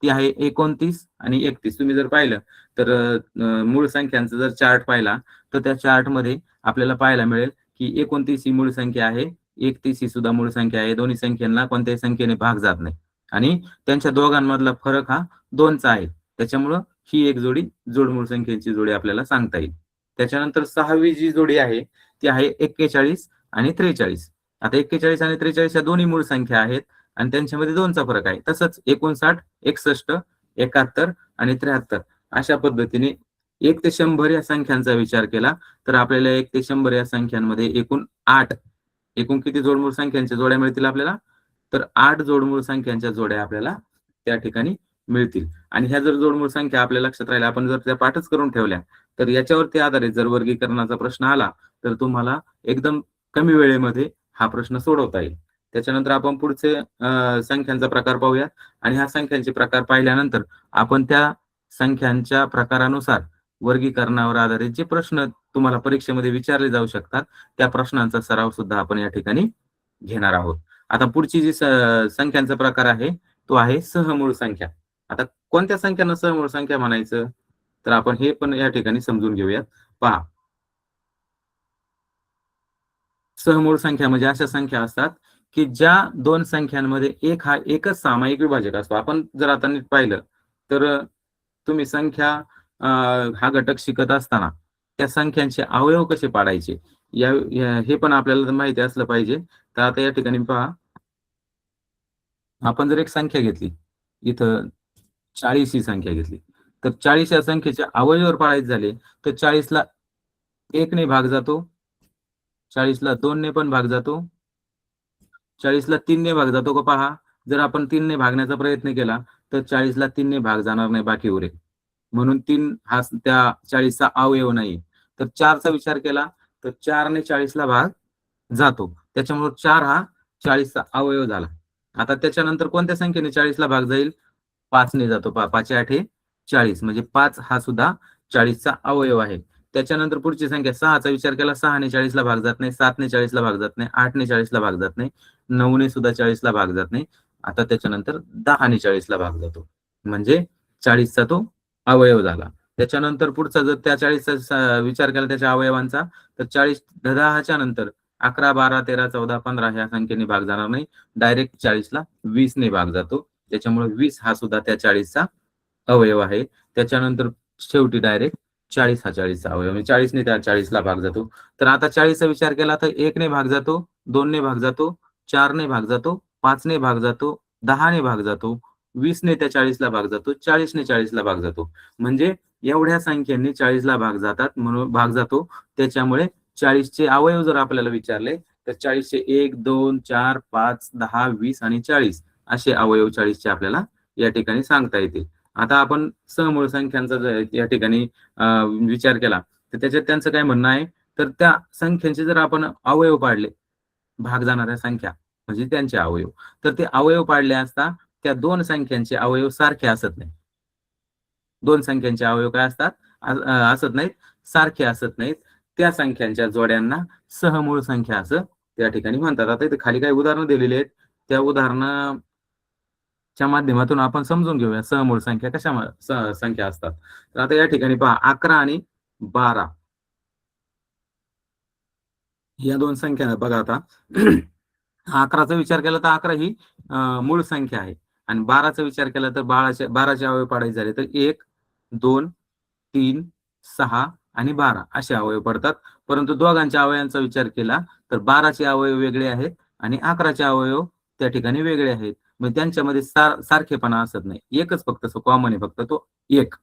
ती आहे 29 आणि 31. तुम्ही जर पाहिलं तर मूळ संख्यांचा जर चार्ट पाहिला तर त्या चार्टमध्ये आपल्याला पाहायला मिळेल की 29 ही मूळ संख्या आहे, 31 ही सुद्धा मूळ संख्या आहे. दोन्ही संख्यांना कोणत्याही संख्येने भाग जात नाही आणि त्यांच्या दोघांमधला फरक हा 2चा आहे. त्याच्यामुळं ही एक जोडी जोडमूळ संख्येची जोडी आपल्याला सांगता येईल. त्याच्यानंतर 6वी जी जोडी आहे ती आहे 41 आणि 43. आता 41 आणि 43 या दोन्ही मूळ संख्या आहेत आणि त्यांच्यामध्ये 2चा फरक आहे. तसंच 59, 61, 71 आणि 73 अशा पद्धतीने 1 ते 100 या संख्यांचा विचार केला तर आपल्याला 1 ते 100 या संख्यांमध्ये एकूण किती जोडमूळ संख्यांच्या जोड्या मिळतील आपल्याला? तर 8 जोडमूळ संख्यांच्या जोड्या आपल्याला त्या ठिकाणी मिळतील. आणि ह्या जर जोडमूळ संख्या आपल्या लक्षात राहिल्या, आपण जर त्या पाठच करून ठेवल्या तर याच्यावरती आधारित जर वर्गीकरणाचा प्रश्न आला तर तुम्हाला एकदम कमी वेळेमध्ये हा प्रश्न सोडवता येईल. त्याच्यानंतर आपण पुढचे संख्यांचा प्रकार पाहूया आणि ह्या संख्यांचे प्रकार पाहिल्यानंतर आपण त्या संख्यांच्या प्रकारानुसार वर्गीकरणावर आधारित जे प्रश्न तुम्हाला परीक्षेमध्ये विचारले जाऊ शकतात त्या प्रश्नांचा सराव सुद्धा आपण या ठिकाणी घेणार आहोत. आता पुढची जी संख्यांचा प्रकार आहे तो आहे सहमूळ संख्या. आता कोणत्या संख्यांना सहमूळ संख्या म्हणायचं तर आपण हे पण या ठिकाणी समजून घेऊयात. पहा, सहमूळ संख्या म्हणजे अशा संख्या असतात की ज्या दोन संख्यांमध्ये एकच सामायिक विभाजक असतो. आपण जर आता नीट पाहिलं तर तुम्ही संख्या हा घटक शिकत असताना त्या संख्यांचे अवयव कसे पाडायचे हे पण आपल्याला माहिती असलं पाहिजे. तर आता या ठिकाणी पहा, आपण जर एक संख्या घेतली, इथं 40 ही संख्या घेतली तर 40 या संख्येचे अवयव पाडायचे झाले तर 40 ला 1 ने भाग जातो, 40 ला 2 ने पण भाग जातो, 40 ला 3 ने भाग जातो का पहा. जर आपण 3 ने भागण्याचा प्रयत्न केला तर 40 ला 3 ने भाग जाणार नाही, बाकी उरेल. म्हणून 3 हा त्या 40 चा अवयव नाही. तर 4 चा विचार केला तर 4 ने 40 ला भाग जातो. त्याच्यामुळे 4 हा 40 चा अवयव झाला. आता त्याच्यानंतर कोणत्या संख्येने 40 ला भाग जाईल? 5 ने जातो. 5 8 40 म्हणजे 5 हा सुद्धा 40 चा अवयव आहे. त्याच्यानंतर पुढची संख्या 6 चा विचार केला, 6 ने 40 ला भाग जात नाही, 7 ने 40 ला भाग जात नाही, 8 ने 40 ला भाग जात नाही, 9 ने सुद्धा 40 ला भाग जात नाही. आता त्याच्यानंतर 10 ने 40 ला भाग जातो. म्हणजे 40 चा तो अवयव झाला. त्याच्यानंतर पुढचा जर त्या 40 चा विचार केला त्याच्या अवयवांचा तर 40 10च्या नंतर 11, 12, 13, 14, 15 ह्या संख्येने भाग जाणार नाही. डायरेक्ट 40 ला 20 ने भाग जातो. त्याच्यामुळे 20 हा सुद्धा त्या 40 चा अवयव आहे. त्याच्यानंतर शेवटी डायरेक्ट 40 हा 40 चा अवयव म्हणजे 40 ने त्या 40 ला भाग जातो. तर आता 40 चा विचार केला तर 1 ने भाग जातो, 2 ने भाग जातो, 4 ने भाग जातो, 5 ने भाग जातो, 10 ने भाग जातो, 20 ने त्या 40 ला भाग जातो, 40 ने 40 ला भाग जातो. म्हणजे एवढ्या संख्यांनी 40 ला भाग जातात म्हणून भाग जातो. त्याच्यामुळे 40 चे अवयव जर आपल्याला विचारले तर 40 चे 1, 2, 4, 5, 10, 20 आणि 40 असे अवयव 40 चे आपल्याला या ठिकाणी सांगता येतील. आता आपण सहमूळ संख्यांचा या ठिकाणी विचार केला तर त्याच्यात त्यांचं काय म्हणणं आहे तर त्या संख्यांचे जर आपण अवयव पाडले, भाग जाणाऱ्या संख्या म्हणजे त्यांचे अवयव, तर ते अवयव पाडले असता त्या दोन संख्यांचे अवयव सारखे असत नाही. दोन संख्यांचे अवयव काय असतात? असत नाहीत, सारखे असत नाहीत. त्या संख्यांच्या जोड्यांना सहमूळ संख्या असं त्या ठिकाणी म्हणतात. आता इथे खाली काही उदाहरणं दिलेली आहेत. त्या उदाहरणाच्या माध्यमातून आपण समजून घेऊया सहमूळ संख्या कशा संख्या असतात. तर आता या ठिकाणी पहा 11 आणि 12 या दोन संख्या बघा आता 11चा विचार केला तर 11 ही मूळ संख्या आहे आणि 12चा विचार केला तर 12चे अवयव पाडायचे झाले तर 1, 2, 3, 6 आणि 12 असे अवयव पडतात. परंतु दोघांच्या अवयवांचा विचार केला तर 12चे अवयव वेगळे आहेत आणि 11चे अवयव त्या ठिकाणी वेगळे आहेत. मग त्यांच्यामध्ये सारखेपणा असत नाही. एकच फक्त कॉमन आहे, फक्त तो एक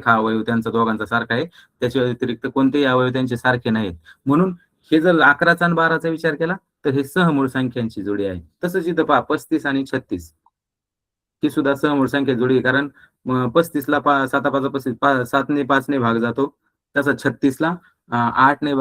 हा अवयव त्यांचा दोघांचा सारखा आहे. त्याच्या व्यतिरिक्त कोणतेही अवयव त्यांचे सारखे नाहीत. म्हणून हे जर 11चा आणि 12चा विचार केला तर हे सहमूळ संख्यांची जोडी आहे. तसंच इथं पहा 35 आणि 36 ही सुद्धा सहमूळ संख्या जोडी आहे. कारण 35ला 7 ने 5 ने भाग जातो. तसा 36ला 8 ने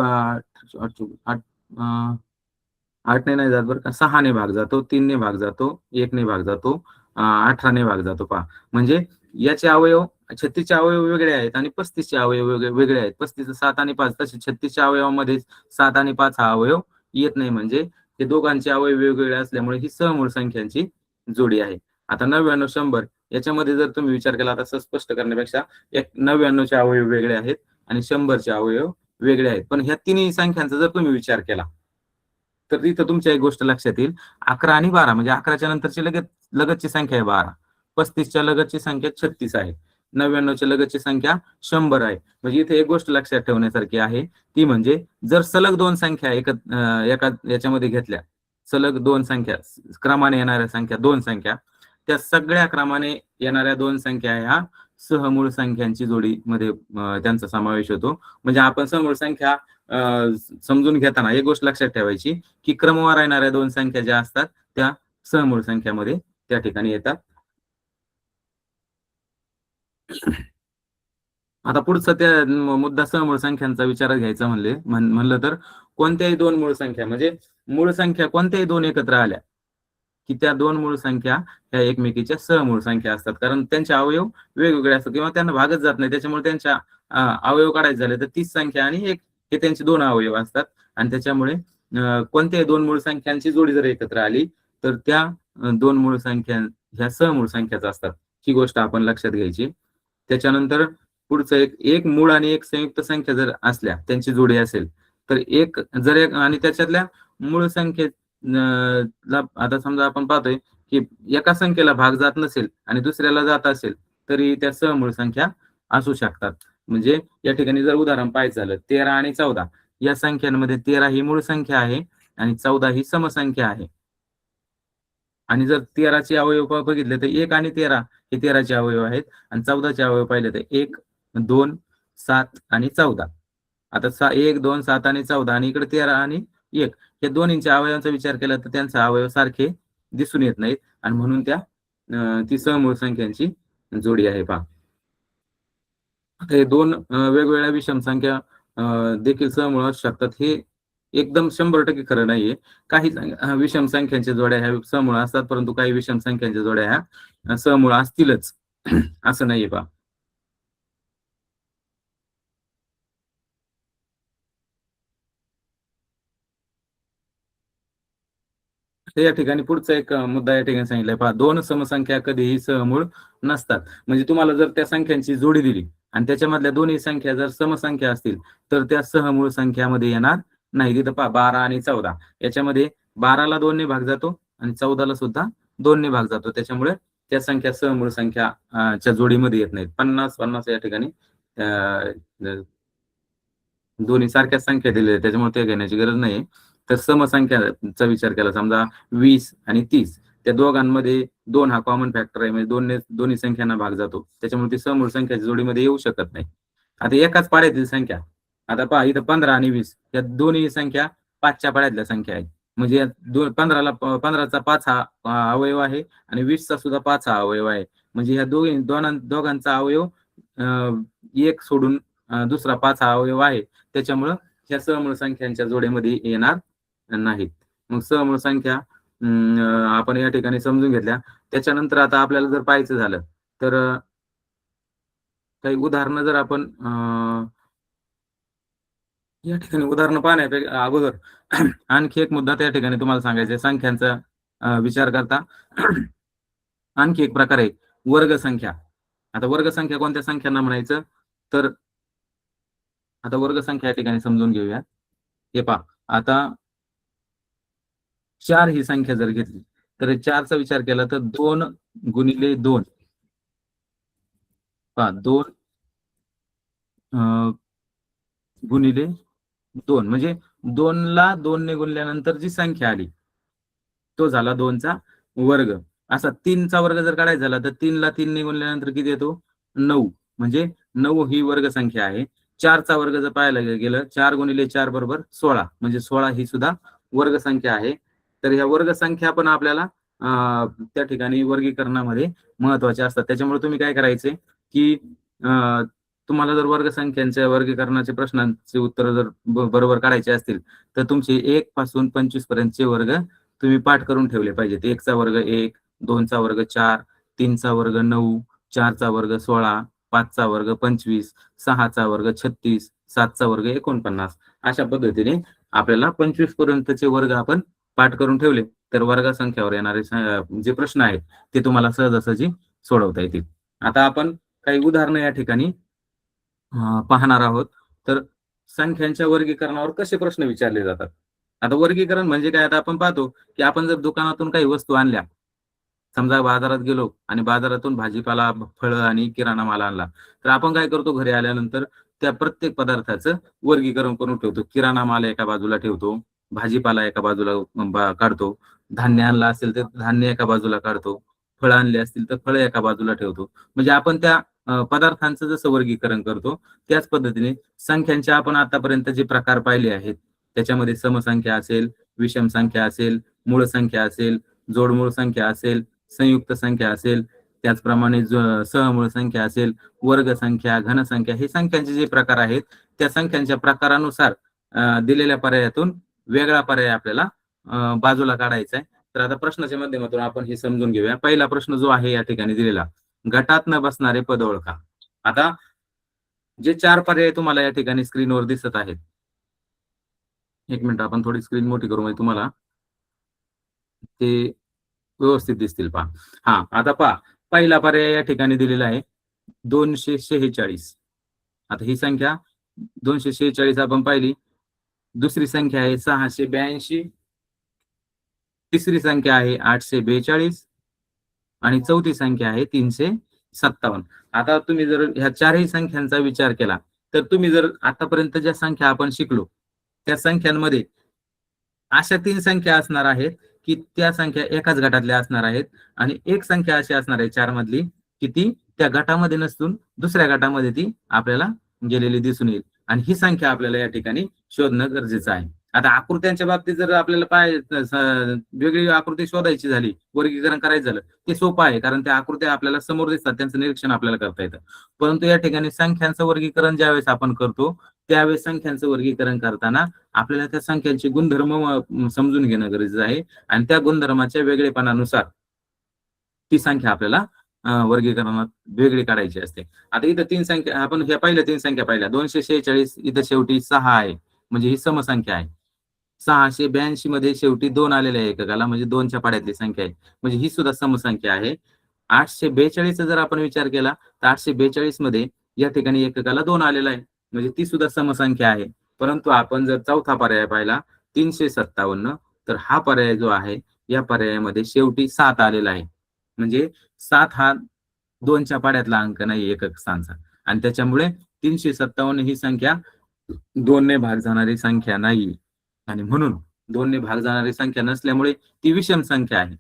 8 ने नाही जात बरं का, 6 ने भाग जातो, 3 ने भाग जातो, 1 ने भाग जातो, 18 ने भाग जातो. पहा म्हणजे याचे अवयव 36चे अवयव वेगळे आहेत आणि 35चे अवयव वेगळे आहेत. 35 7 आणि 5 तसे 36च्या अवयवामध्ये 7 आणि 5 हा अवयव येत नाही. म्हणजे हे दोघांचे अवयव वेगवेगळे असल्यामुळे ही सहमूळ संख्यांची जोडी आहे. आता 99 100 याच्यामध्ये जर तुम्ही विचार केला, आता स्पष्ट करण्यापेक्षा 99चे अवयव वेगळे आहेत आणि 100चे अवयव वेगळे आहेत. पण ह्या तिन्ही संख्यांचा जर तुम्ही विचार केला तर इथं तुमच्या एक गोष्ट लक्षात येईल, 11 आणि 12 म्हणजे 11च्या नंतरची लगतची संख्या आहे 12, 35च्या लगतची संख्या 36 आहे, 99च्या लगतची संख्या 100 आहे. म्हणजे इथे एक गोष्ट लक्षात ठेवण्यासारखी आहे, ती म्हणजे जर सलग दोन संख्या एका याच्यामध्ये घेतल्या, सलग दोन संख्या क्रमाने येणाऱ्या संख्या, दोन संख्या, त्या सगळ्या क्रमाने येणाऱ्या दोन संख्या ह्या सहमूळ संख्यांची जोडीमध्ये त्यांचा समावेश होतो. म्हणजे आपण सहमूळ संख्या समजून घेताना एक गोष्ट लक्षात ठेवायची की क्रमवार येणाऱ्या दोन संख्या ज्या असतात त्या सहमूळ संख्यामध्ये त्या ठिकाणी येतात. आता पुढचा त्या मुद्दा सहमूळ संख्यांचा विचारात घ्यायचा म्हणलं तर कोणत्याही दोन मूळ संख्या, म्हणजे मूळ संख्या कोणत्याही दोन एकत्र आल्या की त्या दोन मूळ संख्या ह्या एकमेकीच्या सहमूळ संख्या असतात. कारण त्यांचे अवयव वेगवेगळे असतात किंवा त्यांना भागच जात नाही. त्याच्यामुळे त्यांच्या अवयव काढायचे झाले तर 30 संख्या आणि 1 हे त्यांचे दोन अवयव असतात. आणि त्याच्यामुळे कोणत्याही दोन मूळ संख्यांची जोडी जर एकत्र आली तर त्या दोन मूळ संख्या ह्या सहमूळ संख्याच असतात. ही गोष्ट आपण लक्षात घ्यायची. त्याच्यानंतर पुढचं एक मूळ आणि एक संयुक्त संख्या जर असल्या, त्यांची जोडी असेल तर एक आणि त्याच्यातल्या मूळ संख्येत आता समजा आपण पाहतोय की एका संख्येला भाग जात नसेल आणि दुसऱ्याला जात असेल तरी त्या सहमूळ संख्या असू शकतात. म्हणजे या ठिकाणी जर उदाहरण पाहायचं झालं 13 आणि 14 या संख्यांमध्ये 13 ही मूळ संख्या आहे आणि 14 ही समसंख्या आहे. आणि जर 13चे अवयव बघितले तर 1 आणि 13 हे 13चे अवयव आहेत आणि 14चे अवयव पाहिले तर 1, 2, 7 आणि 14. आता 1, 2, 7 आणि 14 आणि इकडे 13 आणि 1 या दोन्हींच्या अवयवांचा विचार केला तर त्यांचा अवयव सारखे दिसून येत नाहीत आणि म्हणून ती सहमूळ संख्यांची जोडी आहे. पहा हे दोन वेगवेगळ्या विषम संख्या देखील सहमूळ असू शकतात. हे एकदम 100% खरं नाहीये. काही विषम संख्यांच्या जोड्या ह्या समूळ असतात, परंतु काही विषम संख्यांच्या जोड्या ह्या समूळ असतीलच असं नाहीये. पहा या ठिकाणी पुढचा एक मुद्दा या ठिकाणी सांगितलाय. पहा दोन समसंख्या कधीही सहमूळ नसतात. म्हणजे तुम्हाला जर त्या संख्यांची जोडी दिली आणि त्याच्यामधल्या दोन्ही संख्या जर समसंख्या असतील तर त्या सहमूळ संख्यामध्ये येणार नाही. तिथं पहा 12 आणि 14 याच्यामध्ये 12ला 2 ने भाग जातो आणि 14ला सुद्धा 2 ने भाग जातो. त्याच्यामुळे त्या संख्या सहमूळ संख्या च्या जोडीमध्ये येत नाहीत. 50 या ठिकाणी दोन्ही सारख्या संख्या दिलेल्या त्याच्यामुळे ते घेण्याची गरज नाही. तर समसंख्याचा विचार केला, समजा 20 आणि 30 त्या दोघांमध्ये 2 हा कॉमन फॅक्टर आहे, म्हणजे दोन्ही संख्यांना भाग जातो. त्याच्यामुळे ती समूळ संख्याच्या जोडीमध्ये येऊ शकत नाही. आता एकाच पाड्यातील संख्या, आता पहा इथं 15 आणि 20 या दोन्ही संख्या 5च्या पाड्यातल्या संख्या आहेत. म्हणजे 15चा 5 हा अवयव आहे आणि 20चा सुद्धा 5 हा अवयव आहे. म्हणजे ह्या दोघांचा अवयव एक सोडून दुसरा 5 हा अवयव आहे. त्याच्यामुळं ह्या सहमूळ संख्यांच्या जोडीमध्ये येणार नाहीत. मग सहमूळ संख्या आपण या ठिकाणी समजून घेतल्या. त्याच्यानंतर आता आपल्याला जर पाहायचं झालं तर काही उदाहरणं जर आपण या ठिकाणी उदाहरणं पाहण्यापेक्षा अगोदर आणखी एक मुद्दा त्या ठिकाणी तुम्हाला सांगायचा, संख्यांचा विचार करता आणखी एक प्रकार आहे वर्गसंख्या. आता वर्गसंख्या कोणत्या संख्यांना म्हणायचं तर आता वर्गसंख्या या ठिकाणी समजून घेऊया. हे पहा आता 4 ही संख्या जर घेतली तर 4चा विचार केला तर 2 गुणिले 2 पहा 2 गुणिले 2 म्हणजे 2ला 2 ने गुणल्यानंतर जी संख्या आली तो झाला 2चा वर्ग. असा 3चा वर्ग जर काढायचा झाला तर 3ला 3 ने गुणल्यानंतर किती येतो 9 म्हणजे 9 ही वर्ग संख्या आहे. 4चा वर्ग जर पाहायला गेलं 4 गुणिले 4 बरोबर 16 म्हणजे 16 ही सुद्धा वर्ग संख्या आहे. तर ह्या वर्ग संख्या पण आपल्याला त्या ठिकाणी वर्गीकरणामध्ये महत्वाच्या असतात. त्याच्यामुळे तुम्ही काय करायचे की तुम्हाला जर वर्ग संख्यांच्या वर्गीकरणाचे प्रश्नांचे उत्तर जर बरोबर काढायचे असतील तर तुमचे 1 पासून 25 पर्यंतचे वर्ग तुम्ही पाठ करून ठेवले पाहिजेत. 1चा वर्ग 1, 2चा वर्ग 4, 3चा वर्ग 9, 4चा वर्ग 16, 5चा वर्ग 25, 6चा वर्ग 36, 7चा वर्ग 49. अशा पद्धतीने आपल्याला 25 पर्यंतचे वर्ग आपण पाठ करून ठेवले तर वर्गसंख्यावर येणारे जे प्रश्न आहेत ते तुम्हाला सहजासहजी सोडवता येतील. आता आपण काही उदाहरणं या ठिकाणी पाहणार आहोत. तर संख्यांच्या वर्गीकरणावर कसे प्रश्न विचारले जातात. आता वर्गीकरण म्हणजे काय, आता आपण पाहतो की आपण जर दुकानातून काही वस्तू आणल्या, समजा बाजारात गेलो आणि बाजारातून भाजीपाला, फळं आणि किराणा माल आणला, तर आपण काय करतो घरी आल्यानंतर त्या प्रत्येक पदार्थाचं वर्गीकरण करून ठेवतो. किराणा माल एका बाजूला ठेवतो, भाजीपाला एका बाजूला काढतो, धान्य आणलं असेल तर धान्य एका बाजूला काढतो, फळं आणली असतील तर फळं एका बाजूला ठेवतो. म्हणजे आपण त्या पदार्थांचं जसं वर्गीकरण करतो त्याच पद्धतीने संख्यांचे आपण आतापर्यंत जे प्रकार पाहिले आहेत त्याच्यामध्ये समसंख्या असेल, विषम संख्या असेल, मूळ संख्या असेल, जोडमूळ संख्या असेल, संयुक्त संख्या असेल, त्याचप्रमाणे सहमूळ संख्या असेल, वर्ग संख्या, घन संख्या, हे संख्यांचे जे प्रकार आहेत त्या संख्यांच्या प्रकारानुसार दिलेल्या पर्यायातून वेगळा पर्याय आपल्याला बाजूला काढायचा आहे. तर आता प्रश्नाच्या माध्यमातून आपण हे समजून घेऊया. पहिला प्रश्न जो आहे या ठिकाणी दिलेला, गटात न बसणारे पद ओळखा. आता जे 4 पर्याय तुम्हाला या ठिकाणी स्क्रीनवर दिसत आहेत, एक मिनिट आपण थोडी स्क्रीन मोठी करू म्हणजे तुम्हाला ते व्यवस्थित दिसतील. पहा, हा आता पहा, पहिला पर्याय या ठिकाणी दिलेला आहे 246. आता ही संख्या 246 आपण पाहिली. दुसरी संख्या आहे 682, तिसरी संख्या आहे 842 आणि चौथी संख्या आहे 357. आता तुम्ही जर ह्या चारही संख्यांचा विचार केला तर तुम्ही जर आतापर्यंत ज्या संख्या आपण शिकलो त्या संख्यांमध्ये अशा 3 संख्या असणार आहेत की त्या संख्या एकाच गटातल्या असणार आहेत आणि एक संख्या अशी असणार आहे 4 मधली की ती त्या गटामध्ये नसून दुसऱ्या गटामध्ये ती आपल्याला गेलेली दिसून येईल आणि ही संख्या आपल्याला या ठिकाणी शोधणं गरजेचं आहे. आता आकृत्यांच्या बाबतीत जर आपल्याला वेगळी आकृती शोधायची झाली, वर्गीकरण करायचं झालं, ते सोपं आहे कारण त्या आकृत्या आपल्याला समोर दिसतात, त्यांचं निरीक्षण आपल्याला करता येतं. परंतु या ठिकाणी संख्यांचं वर्गीकरण ज्यावेळेस आपण करतो त्यावेळेस संख्यांचं वर्गीकरण करताना आपल्याला त्या संख्यांचे गुणधर्म समजून घेणं गरजेचं आहे आणि त्या गुणधर्माच्या वेगळेपणानुसार ती संख्या आपल्याला वर्गीकरणात वेगळी काढायची असते. आता इथं 3 संख्या आपण ह्या पहिल्या 3 संख्या पाहिल्या. 246 इथं शेवटी 6 आहे म्हणजे ही समसंख्या आहे. 682 मध्ये शेवटी 2 आलेले आहे एककाला म्हणजे 2च्या पाड्यातली संख्या आहे म्हणजे ही सुद्धा समसंख्या आहे. 842 जर आपण विचार केला तर 842 मध्ये या ठिकाणी एककाला 2 आलेला आहे म्हणजे ती सुद्धा समसंख्या आहे. परंतु आपण जर चौथा पर्याय पाहिला 357 तर हा पर्याय जो आहे या पर्यायामध्ये शेवटी 7 आलेला आहे म्हणजे 7 हा 2च्या पाड्यातला अंक नाही एकक स्थानचा आणि त्याच्यामुळे 357 ही संख्या 2 ने भाग जाणारी संख्या नाही आणि म्हणून 2 ने भाग जाणारी संख्या नसल्यामुळे ती विषम संख्या आहे.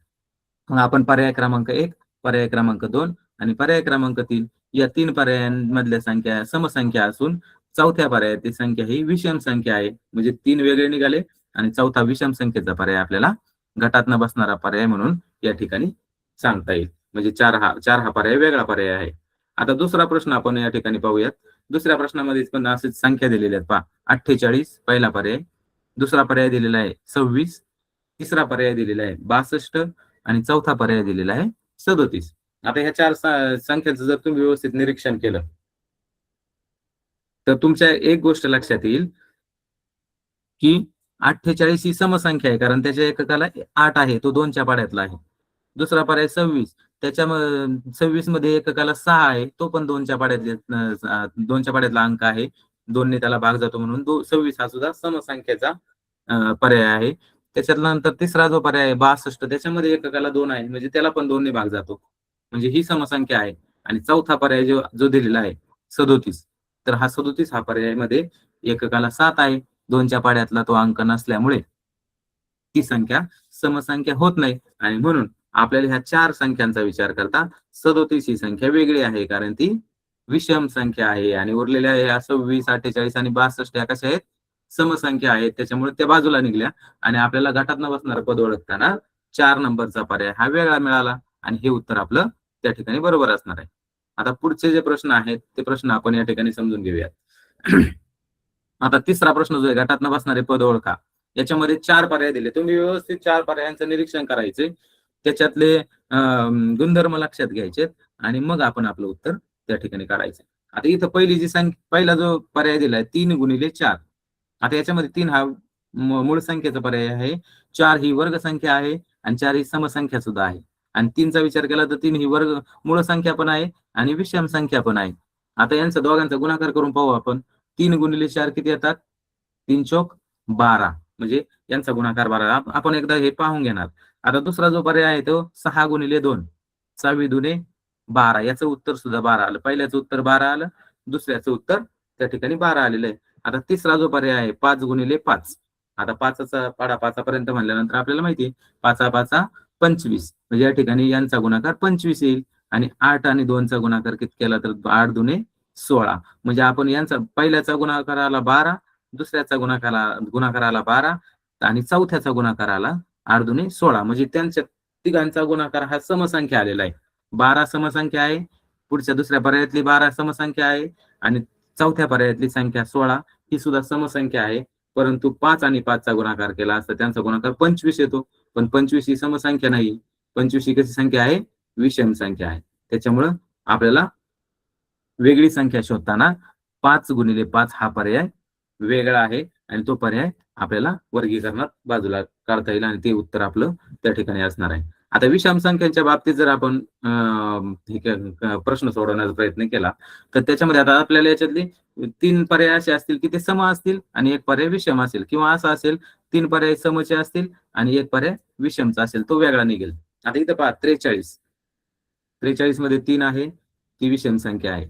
मग आपण पर्याय क्रमांक 1, पर्याय क्रमांक 2 आणि पर्याय क्रमांक 3 या 3 पर्यायांमधल्या संख्या समसंख्या असून चौथ्या पर्यायातील संख्या ही विषम संख्या आहे म्हणजे 3 वेगळे निघाले आणि चौथा विषम संख्येचा पर्याय आपल्याला गटात न बसणारा पर्याय म्हणून या ठिकाणी सांगता येईल. म्हणजे 4 हा पर्याय वेगळा पर्याय आहे. आता दुसरा प्रश्न आपण या ठिकाणी पाहूयात. दुसऱ्या प्रश्नामध्ये पण असेच संख्या दिलेल्या आहेत. पहा, 48 पहिला पर्याय, दुसरा पर्याय दिलेला आहे 26, तिसरा पर्याय दिलेला आहे 62 आणि चौथा पर्याय दिलेला आहे 37. आता ह्या 4 संख्यांचं जर तुम्ही व्यवस्थित निरीक्षण केलं तर तुमच्या एक गोष्ट लक्षात येईल की 48 ही समसंख्या आहे कारण त्याच्या एककाला 8 आहे, तो 2च्या पाड्यातला आहे. दुसरा पर्याय 26, त्याच्या 26 मध्ये एककाला 6 आहे, तो पण 2च्या पाड्यातला अंक आहे. 2 ने त्याला भाग जातो म्हणून 26 हा सुद्धा समसंख्येचा पर्याय आहे. त्याच्यातला नंतर तिसरा जो पर्याय आहे 62, त्याच्यामध्ये एककाला 2 आहे, म्हणजे त्याला पण 2 ने भाग जातो, म्हणजे ही समसंख्या आहे. आणि चौथा पर्याय जो जो दिलेला आहे 37, तर हा 37 हा पर्यायामध्ये एककाला 7 आहे, 2च्या पाड्यातला तो अंक नसल्यामुळे ती संख्या समसंख्या होत नाही. आणि म्हणून आपल्याला ह्या 4 संख्यांचा विचार करता 37 ही संख्या वेगळी आहे, कारण ती विषम संख्या आहे. आणि उरलेल्या ह्या 26, 48 आणि 62 ह्या कशा आहेत? समसंख्या आहेत. त्याच्यामुळे त्या बाजूला निघल्या आणि आपल्याला गटातनं बसणारं पद ओळखताना 4 नंबरचा पर्याय हा वेगळा मिळाला आणि हे उत्तर आपलं त्या ठिकाणी बरोबर असणार आहे. आता पुढचे जे प्रश्न आहेत ते प्रश्न आपण या ठिकाणी समजून घेऊयात. आता तिसरा प्रश्न जो आहे, गटातनं बसणारे पद ओळखा. याच्यामध्ये 4 पर्याय दिले. तुम्ही व्यवस्थित 4 पर्यायांचं निरीक्षण करायचे. त्याच्यातले गुणधर्म लक्षात घ्यायचे आणि मग आपण आपलं उत्तर त्या ठिकाणी काढायचं. आता इथं पहिला जो पर्याय दिलाय 3 गुणिले 4. आता याच्यामध्ये 3 हा मूळ संख्येचा पर्याय आहे, 4 ही वर्ग संख्या आहे आणि 4 ही समसंख्या सुद्धा आहे. आणि 3चा विचार केला तर 3 ही मूळ संख्या पण आहे आणि विषम संख्या पण आहे. आता यांचा दोघांचा गुणाकार करून पाहू आपण. 3 गुणिले 4 किती येतात? 3 चोक 12, म्हणजे यांचा गुणाकार 12. आपण एकदा हे पाहून घेणार. आता दुसरा जो पर्याय आहे तो 6 गुणिले 2, 6 दुने 12. याचं उत्तर सुद्धा 12 आलं. पहिल्याचं उत्तर 12 आलं, दुसऱ्याचं उत्तर त्या ठिकाणी 12 आलेलं आहे. आता तिसरा जो पर्याय आहे 5 गुणिले 5. आता 5चा पाडा 5 पर्यंत म्हणल्यानंतर आपल्याला माहिती आहे 5 5 25, म्हणजे या ठिकाणी यांचा गुणाकार 25 येईल. आणि 8 आणि 2चा गुणाकार किती केला तर 8 दुने 16, म्हणजे आपण यांचा पहिल्याचा गुणाकाराला 12, दुसऱ्याचा गुणाकाराला 12 आणि चौथ्याचा गुणाकाराला 8 दुने 16, म्हणजे त्यांच्या तिघांचा गुणाकार हा समसंख्या आलेला आहे. 12 समसंख्या आहे, पुढच्या दुसऱ्या पर्यायातली 12 समसंख्या आहे आणि चौथ्या पर्यायातली संख्या 16 ही सुद्धा समसंख्या आहे. परंतु 5 आणि 5चा गुणाकार केला असता त्यांचा गुणाकार 25 येतो, पण 25 ही समसंख्या नाही. 25 ही कशी संख्या आहे? विषम संख्या आहे. त्याच्यामुळं आपल्याला वेगळी संख्या शोधताना 5 गुणिले 5 हा पर्याय वेगळा आहे आणि तो पर्याय आपल्याला वर्गीकरणात बाजूला काढता येईल आणि ते उत्तर आपलं त्या ठिकाणी असणार आहे. आता विषम संख्यांच्या बाबतीत जर आपण प्रश्न सोडवण्याचा प्रयत्न केला तर त्याच्यामध्ये आता आपल्याला याच्यातले 3 पर्याय असे असतील की ते सम असतील आणि एक पर्याय विषम असेल, किंवा असं असेल 3 पर्याय समचे असतील आणि एक पर्याय विषमचा असेल, तो वेगळा निघेल. आता इथं पहा 43 मध्ये 3 आहे, ती विषम संख्या आहे.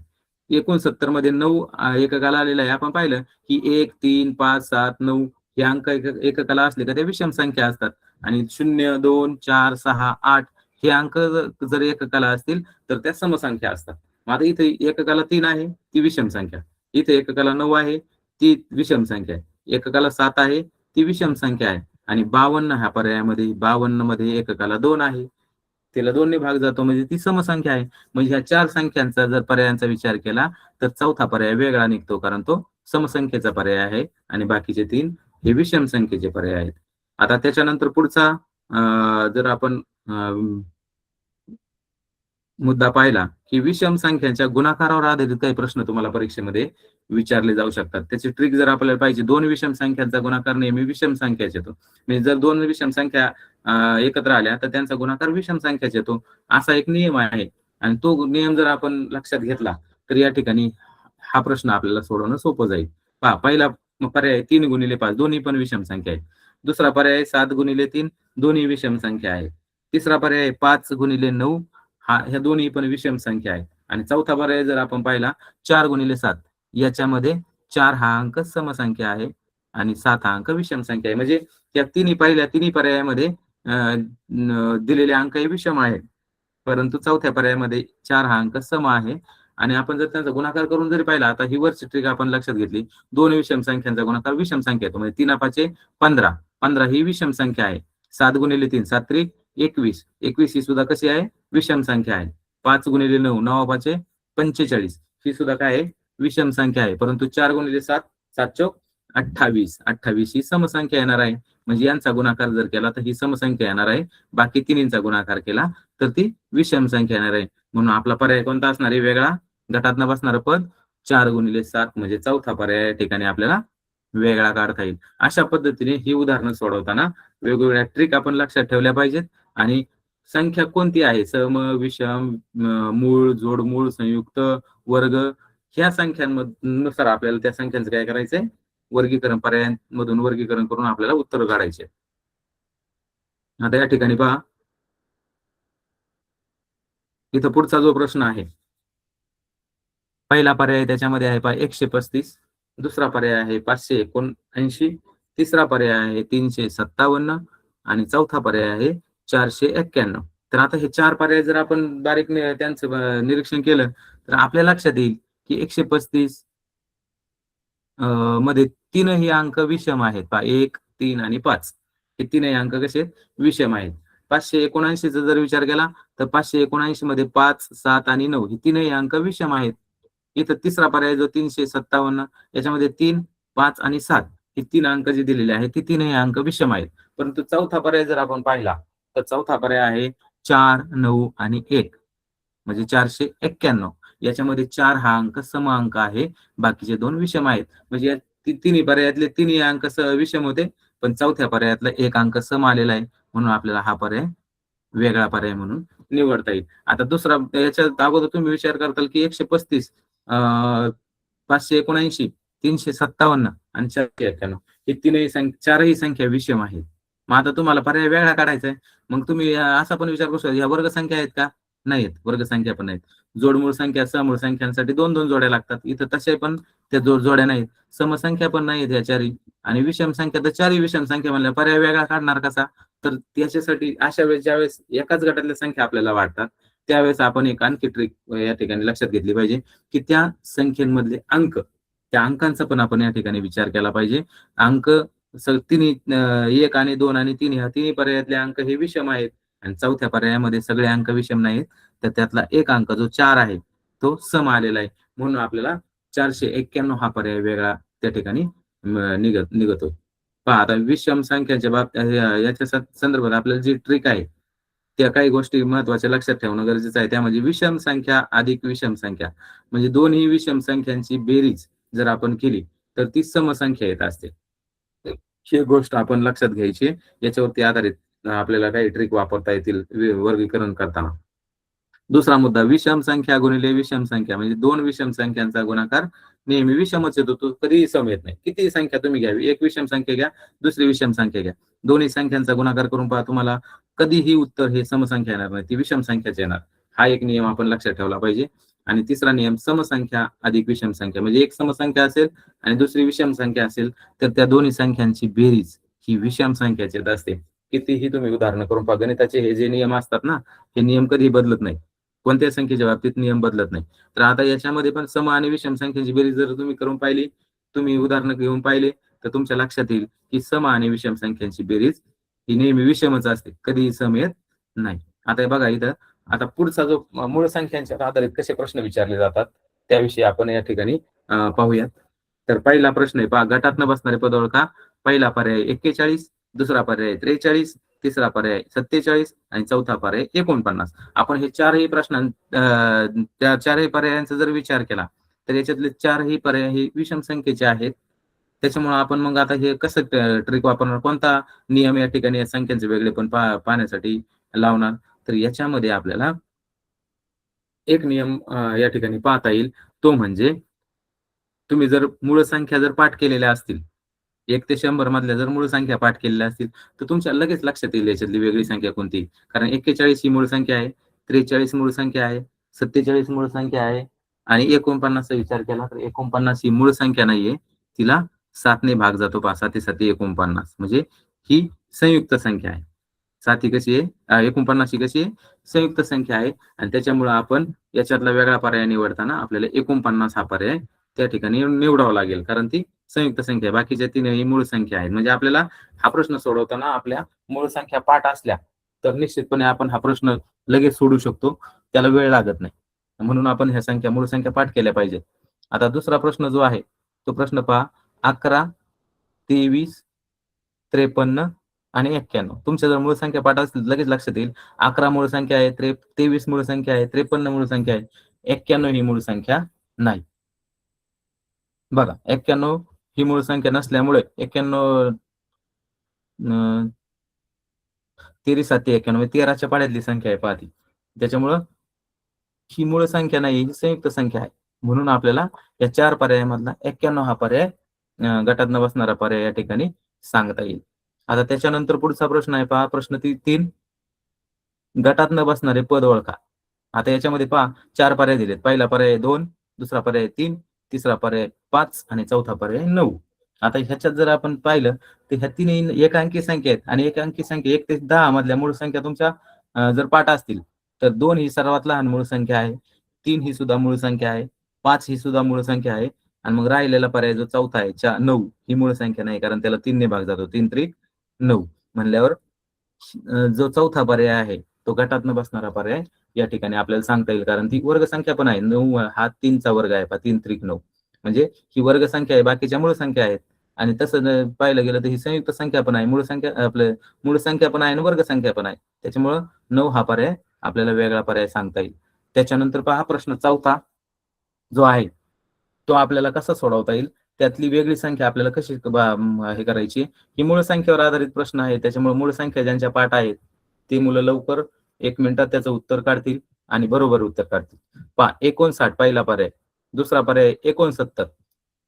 69 मध्ये 9 एककाला आलेला आहे. आपण पाहिलं की 1, 3, 5, 7, 9 हे अंक एककाला असले का त्या विषम संख्या असतात. आणि 0, 2, 4, 6, 8 हे अंक जर एककाला असतील तर त्या समसंख्या असतात. मग आता इथे एककाला 3 आहे, ती विषम संख्या. इथे एककाला 9 आहे, ती विषम संख्या आहे. एककाला 7 आहे, ती विषम संख्या आहे. आणि 52 ह्या पर्यायामध्ये 52 मध्ये एककाला 2 आहे, त्याला 2 ने भाग जातो, म्हणजे ती समसंख्या आहे. म्हणजे ह्या 4 संख्यांचा जर पर्यायांचा विचार केला तर चौथा पर्याय वेगळा निघतो, कारण तो समसंख्येचा पर्याय आहे आणि बाकीचे 3 हे विषम संख्येचे पर्याय आहेत. आता त्याच्यानंतर पुढचा जर आपण मुद्दा पाहिला की विषम संख्यांच्या गुणाकारावर आधारित काही प्रश्न तुम्हाला परीक्षेमध्ये विचारले जाऊ शकतात. त्याची ट्रिक जर आपल्याला पाहिजे, 2 विषम संख्यांचा गुणाकार नेहमी विषम संख्याच येतो. म्हणजे जर 2 विषम संख्या एकत्र आल्या तर त्यांचा गुणाकार विषम संख्याच येतो, असा एक नियम आहे. आणि तो नियम जर आपण लक्षात घेतला तर या ठिकाणी हा प्रश्न आपल्याला सोडवणं सोपं जाईल. पहा, पहिला पर्याय 3 गुणिले 5, दोन्ही पण विषम संख्या आहेत. दुसरा पर्याय 7 गुणिले 3, दोन्ही विषम संख्या आहेत. तिसरा पर्याय 5 गुणिले 9, ह्या दोन्ही पण विषम संख्या आहे. आणि चौथा पर्याय जर आपण पाहिला 4 गुणिले 7, याच्यामध्ये 4 हा अंक समसंख्या आहे आणि 7 हा अंक विषम संख्या आहे. म्हणजे या तिन्ही पर्यायामध्ये दिलेले अंक हे विषम आहेत, परंतु चौथ्या पर्यायामध्ये 4 हा अंक सम आहे. आणि आपण जर त्यांचा गुणाकार करून जरी पाहिला, आता ही वरची ट्रिक आपण लक्षात घेतली, 2 विषम संख्यांचा गुणाकार विषम संख्या येतो, म्हणजे 3 5 15, 15 ही विषम संख्या आहे. 7 गुणिले 3, 7 3 21, 21 ही सुद्धा कशी आहे? विषम संख्या आहे. 5 गुणिले 9, 9 5 45, ही सुद्धा काय आहे? विषम संख्या आहे. परंतु 4 गुणिले 7, 7 चौक 28, 28 ही समसंख्या येणार आहे. म्हणजे यांचा गुणाकार जर केला तर ही समसंख्या येणार आहे, बाकी तिन्हींचा गुणाकार केला तर ती विषम संख्या येणार आहे. म्हणून आपला पर्याय कोणता असणार आहे? वेगळा. गटातनं बसणारं पद 4 गुणिले 7, म्हणजे चौथा पर्याय या ठिकाणी आपल्याला वेगळा काढता येईल. अशा पद्धतीने ही उदाहरणं सोडवताना वेगवेगळ्या ट्रिक आपण लक्षात ठेवल्या पाहिजेत. आणि संख्या कोणती आहे, सम, विषम, मूळ, जोडमूळ, संयुक्त, वर्ग, ह्या संख्यांनुसार आपल्याला त्या संख्यांचं काय करायचंय? वर्गीकरण, पर्यायांमधून वर्गीकरण करून आपल्याला उत्तर काढायचे. आता या ठिकाणी पहा, इथं पुढचा जो प्रश्न आहे, पहिला पर्याय त्याच्यामध्ये आहे पहा 135, दुसरा पर्याय आहे 579, तिसरा पर्याय आहे 357 आणि चौथा पर्याय आहे 491. तर आता हे 4 पर्याय जर आपण बारीक त्यांचं निरीक्षण केलं तर आपल्या लक्षात येईल की 135 मध्ये तीनही अंक विषम आहेत पहा, 1, 3 आणि 5 हे तीनही अंक कसे विषम आहेत. 579 चा जर विचार केला तर 579 मध्ये 5, 7 आणि 9 हे तीनही अंक विषम आहेत. इथं तिसरा पर्याय जो 357 याच्यामध्ये 3, 5 आणि 7 हे 3 अंक जे दिलेले आहेत ते तीनही अंक विषम आहेत. परंतु चौथा पर्याय जर आपण पाहिला तर चौथा पर्याय आहे 4, 9 आणि 1 म्हणजे 491. याच्यामध्ये 4 हा अंक सम अंक आहे, बाकीचे 2 विषम आहेत. म्हणजे या तिन्ही पर्यायातले तिन्ही अंक विषम होते, पण चौथ्या पर्यायातला एक अंक सम आलेला आहे, म्हणून आपल्याला हा पर्याय वेगळा पर्याय म्हणून निवडता येईल. आता दुसरा याच्यात अगोदर तुम्ही विचार करताल की 135, 579, 357 आणि 491 हे चारही संख्या विषम आहेत. मग आता तुम्हाला पर्याय वेगळा काढायचा आहे. मग तुम्ही असा पण विचार करू शकता, या वर्ग संख्या आहेत का? नाहीत, वर्ग संख्या पण नाहीत. जोडमूळ संख्या, समूळ संख्यांसाठी 2-2 जोड्या लागतात. इथं तसे पण त्या जोड्या नाहीत. समसंख्या पण नाहीत या चारही, आणि विषम संख्या तर चारही विषम संख्या म्हणल्या पर्याय वेगळा काढणार कसा? तर त्याच्यासाठी अशा वेळेस ज्यावेळेस एकाच गटातल्या संख्या आपल्याला वाटतात त्यावेळेस आपण एक आणखी ट्रिक या ठिकाणी लक्षात घेतली पाहिजे की त्या संख्येमधले अंक, त्या अंकांचा पण आपण या ठिकाणी विचार केला पाहिजे. अंक तिन्ही 1 आणि 2 आणि 3 ह्या तिन्ही पर्यायातले अंक हे विषम आहेत आणि चौथ्या पर्यायामध्ये सगळे अंक विषम नाहीत, तर त्यातला एक अंक जो 4 आहे तो सम आलेला आहे, म्हणून आपल्याला 491 हा पर्याय वेगळा त्या ठिकाणी निघतो. पहा आता विषम संख्यांच्या बाबतीत याच्या संदर्भात आपल्याला जी ट्रिक आहे त्या काही गोष्टी महत्वाच्या लक्षात ठेवणं गरजेचं आहे. त्यामध्ये विषम संख्या अधिक विषम संख्या म्हणजे दोन्ही विषम संख्यांची बेरीज जर आपण केली तर ती समसंख्या येत असते. ही गोष्ट आपण लक्षात घ्यायची. याच्यावरती आधारित आपल्याला काही ट्रिक वापरता येतील वर्गीकरण करताना. दुसरा मुद्दा, विषम संख्या गुणिले विषम संख्या म्हणजे दोन विषम संख्यांचा गुणाकार नेहमी विषमच येतो, तो कधीही सम येत नाही. कितीही संख्या तुम्ही घ्यावी, एक विषम संख्या घ्या, दुसरी विषम संख्या घ्या, दोन्ही संख्यांचा गुणाकार करून पहा, तुम्हाला कधीही उत्तर हे समसंख्या येणार नाही, ती विषम संख्याच येणार. हा एक नियम आपण लक्षात ठेवला पाहिजे. आणि तिसरा नियम, समसंख्या अधिक विषम संख्या म्हणजे एक समसंख्या असेल आणि दुसरी विषम संख्या असेल तर त्या दोन्ही संख्यांची बेरीज ही विषम संख्याच येत असते. कितीही तुम्ही उदाहरणं करून पहा, गणिताचे हे जे नियम असतात ना, हे नियम कधी बदलत नाही. कोणत्या संख्येच्या बाबतीत नियम बदलत नाही. तर आता याच्यामध्ये पण सम आणि विषम संख्येची बेरीज जर तुम्ही करून पाहिली, तुम्ही उदाहरणं घेऊन पाहिले, तर तुमच्या लक्षात येईल की सम आणि विषम संख्यांची बेरीज ही नेहमी विषमच असते, कधीही सम येत नाही. आता हे बघा इथं, आता पुढचा जो मूळ संख्यांच्या आधारित कसे प्रश्न विचारले जातात त्याविषयी आपण या ठिकाणी पाहूयात. तर पहिला प्रश्न आहे पहा, गटात न बसणारे पद ओळखा. पहिला पर्याय 41, दुसरा पर्याय 43, तिसरा पर्याय 47 आणि चौथा पर्याय 49. आपण हे चारही प्रश्न त्या चारही पर्यायांचा जर विचार केला तर याच्यातले चारही पर्याय हे विषम संख्येचे आहेत. त्याच्यामुळे आपण मग आता हे कसं ट्रिक वापरणार, कोणता नियम या ठिकाणी या संख्यांचे वेगळे पण पाहण्यासाठी लावणार? तर याच्यामध्ये आपल्याला एक नियम या ठिकाणी पाहता येईल, तो म्हणजे तुम्ही जर मूळ संख्या जर पाठ केलेल्या असतील, 1 ते 100 मधल्या जर मूळ संख्या पाठ केलेल्या असतील तर तुमच्या लगेच लक्षात येईल याच्यातली वेगळी संख्या कोणती. कारण 41 ही मूळ संख्या आहे, 43 मूळ संख्या आहे, 47 मूळ संख्या आहे आणि 49 चा विचार केला तर 49 ही मूळ संख्या नाहीये, तिला 7 ने भाग जातो. 7 7 49 म्हणजे ही संयुक्त संख्या आहे. 7 ही कशी आहे, 49 ही कशी आहे, संयुक्त संख्या आहे आणि त्याच्यामुळे आपण याच्यातला वेगळा पर्याय निवडताना आपल्याला 49 हा पर्याय त्या ठिकाणी निवडावा लागेल, कारण ती संयुक्त संख्या आहे. बाकीच्या तीनही मूळ संख्या आहेत. म्हणजे आपल्याला हा प्रश्न सोडवताना आपल्या मूळ संख्या पाठ असल्या तर निश्चितपणे आपण हा प्रश्न लगेच सोडू शकतो, त्याला वेळ लागत नाही. म्हणून आपण ह्या संख्या, मूळ संख्या पाठ केल्या पाहिजेत. आता दुसरा प्रश्न जो आहे तो प्रश्न पहा, 11, 23, 53 आणि 91. तुमच्या जर मूळ संख्या पाठ असतील लगेच लक्षात येईल. 11 मूळ संख्या आहे, 23 मूळ संख्या आहे, 53 मूळ संख्या आहे, 91 ही मूळ संख्या नाही. बघा, 91 ही मूळ संख्या नसल्यामुळे 91 13 7 91 13च्या पाड्यातली संख्या आहे पहा ती. त्याच्यामुळं ही मूळ संख्या नाही, ही संयुक्त संख्या आहे. म्हणून आपल्याला या 4 पर्यायामधला 91 हा पर्याय गटात न बसणारा पर्याय या ठिकाणी सांगता येईल. आता त्याच्यानंतर पुढचा प्रश्न आहे पहा, प्रश्न 3 गटात न बसणारे पद ओळखा. आता याच्यामध्ये पहा 4 पर्याय दिलेत. पहिला पर्याय 2, दुसरा पर्याय 3, तिसरा पर्याय 5 आणि चौथा पर्याय 9. आता ह्याच्यात जर आपण पाहिलं तर ह्या तिन्ही एक अंकी संख्या आहेत आणि एक अंकी संख्या 1 ते 10 मधल्या मूळ संख्या तुमच्या जर पाठ असतील तर 2 ही सर्वात लहान मूळ संख्या आहे, 3 ही सुद्धा मूळ संख्या आहे, 5 ही सुद्धा मूळ संख्या आहे आणि मग राहिलेला पर्याय जो चौथा आहे 9 ही मूळ संख्या नाही, कारण त्याला 3 ने भाग जातो. 3 त्रिक 9 म्हणल्यावर जो चौथा पर्याय आहे तो गटात न बसणारा पर्याय या ठिकाणी आपल्याला सांगता येईल, कारण ती वर्ग संख्या पण आहे. 9 हा 3चा वर्ग आहे, 3 त्रिक 9 म्हणजे ही वर्ग संख्या आहे, बाकीच्या मूळ संख्या आहेत. आणि तसं पाहिलं गेलं तर ही संयुक्त संख्या पण आहे, मूळ संख्या आपलं मूळ संख्या पण आहे आणि वर्ग संख्या पण आहे. त्याच्यामुळं 9 हा पर्याय आपल्याला वेगळा पर्याय सांगता येईल. त्याच्यानंतर पहा प्रश्न चौथा जो आहे तो आपल्याला कसा सोडवता येईल, त्यातली वेगळी संख्या आपल्याला कशी हे करायची. ही मूळ संख्येवर आधारित प्रश्न आहे, त्याच्यामुळे मूळ संख्या ज्यांच्या पाठ आहेत ती मुलं लवकर 1 मिनिटात त्याचं उत्तर काढतील आणि बरोबर उत्तर काढतील. पहा 59 पहिला पर्याय, दुसरा पर्याय 69,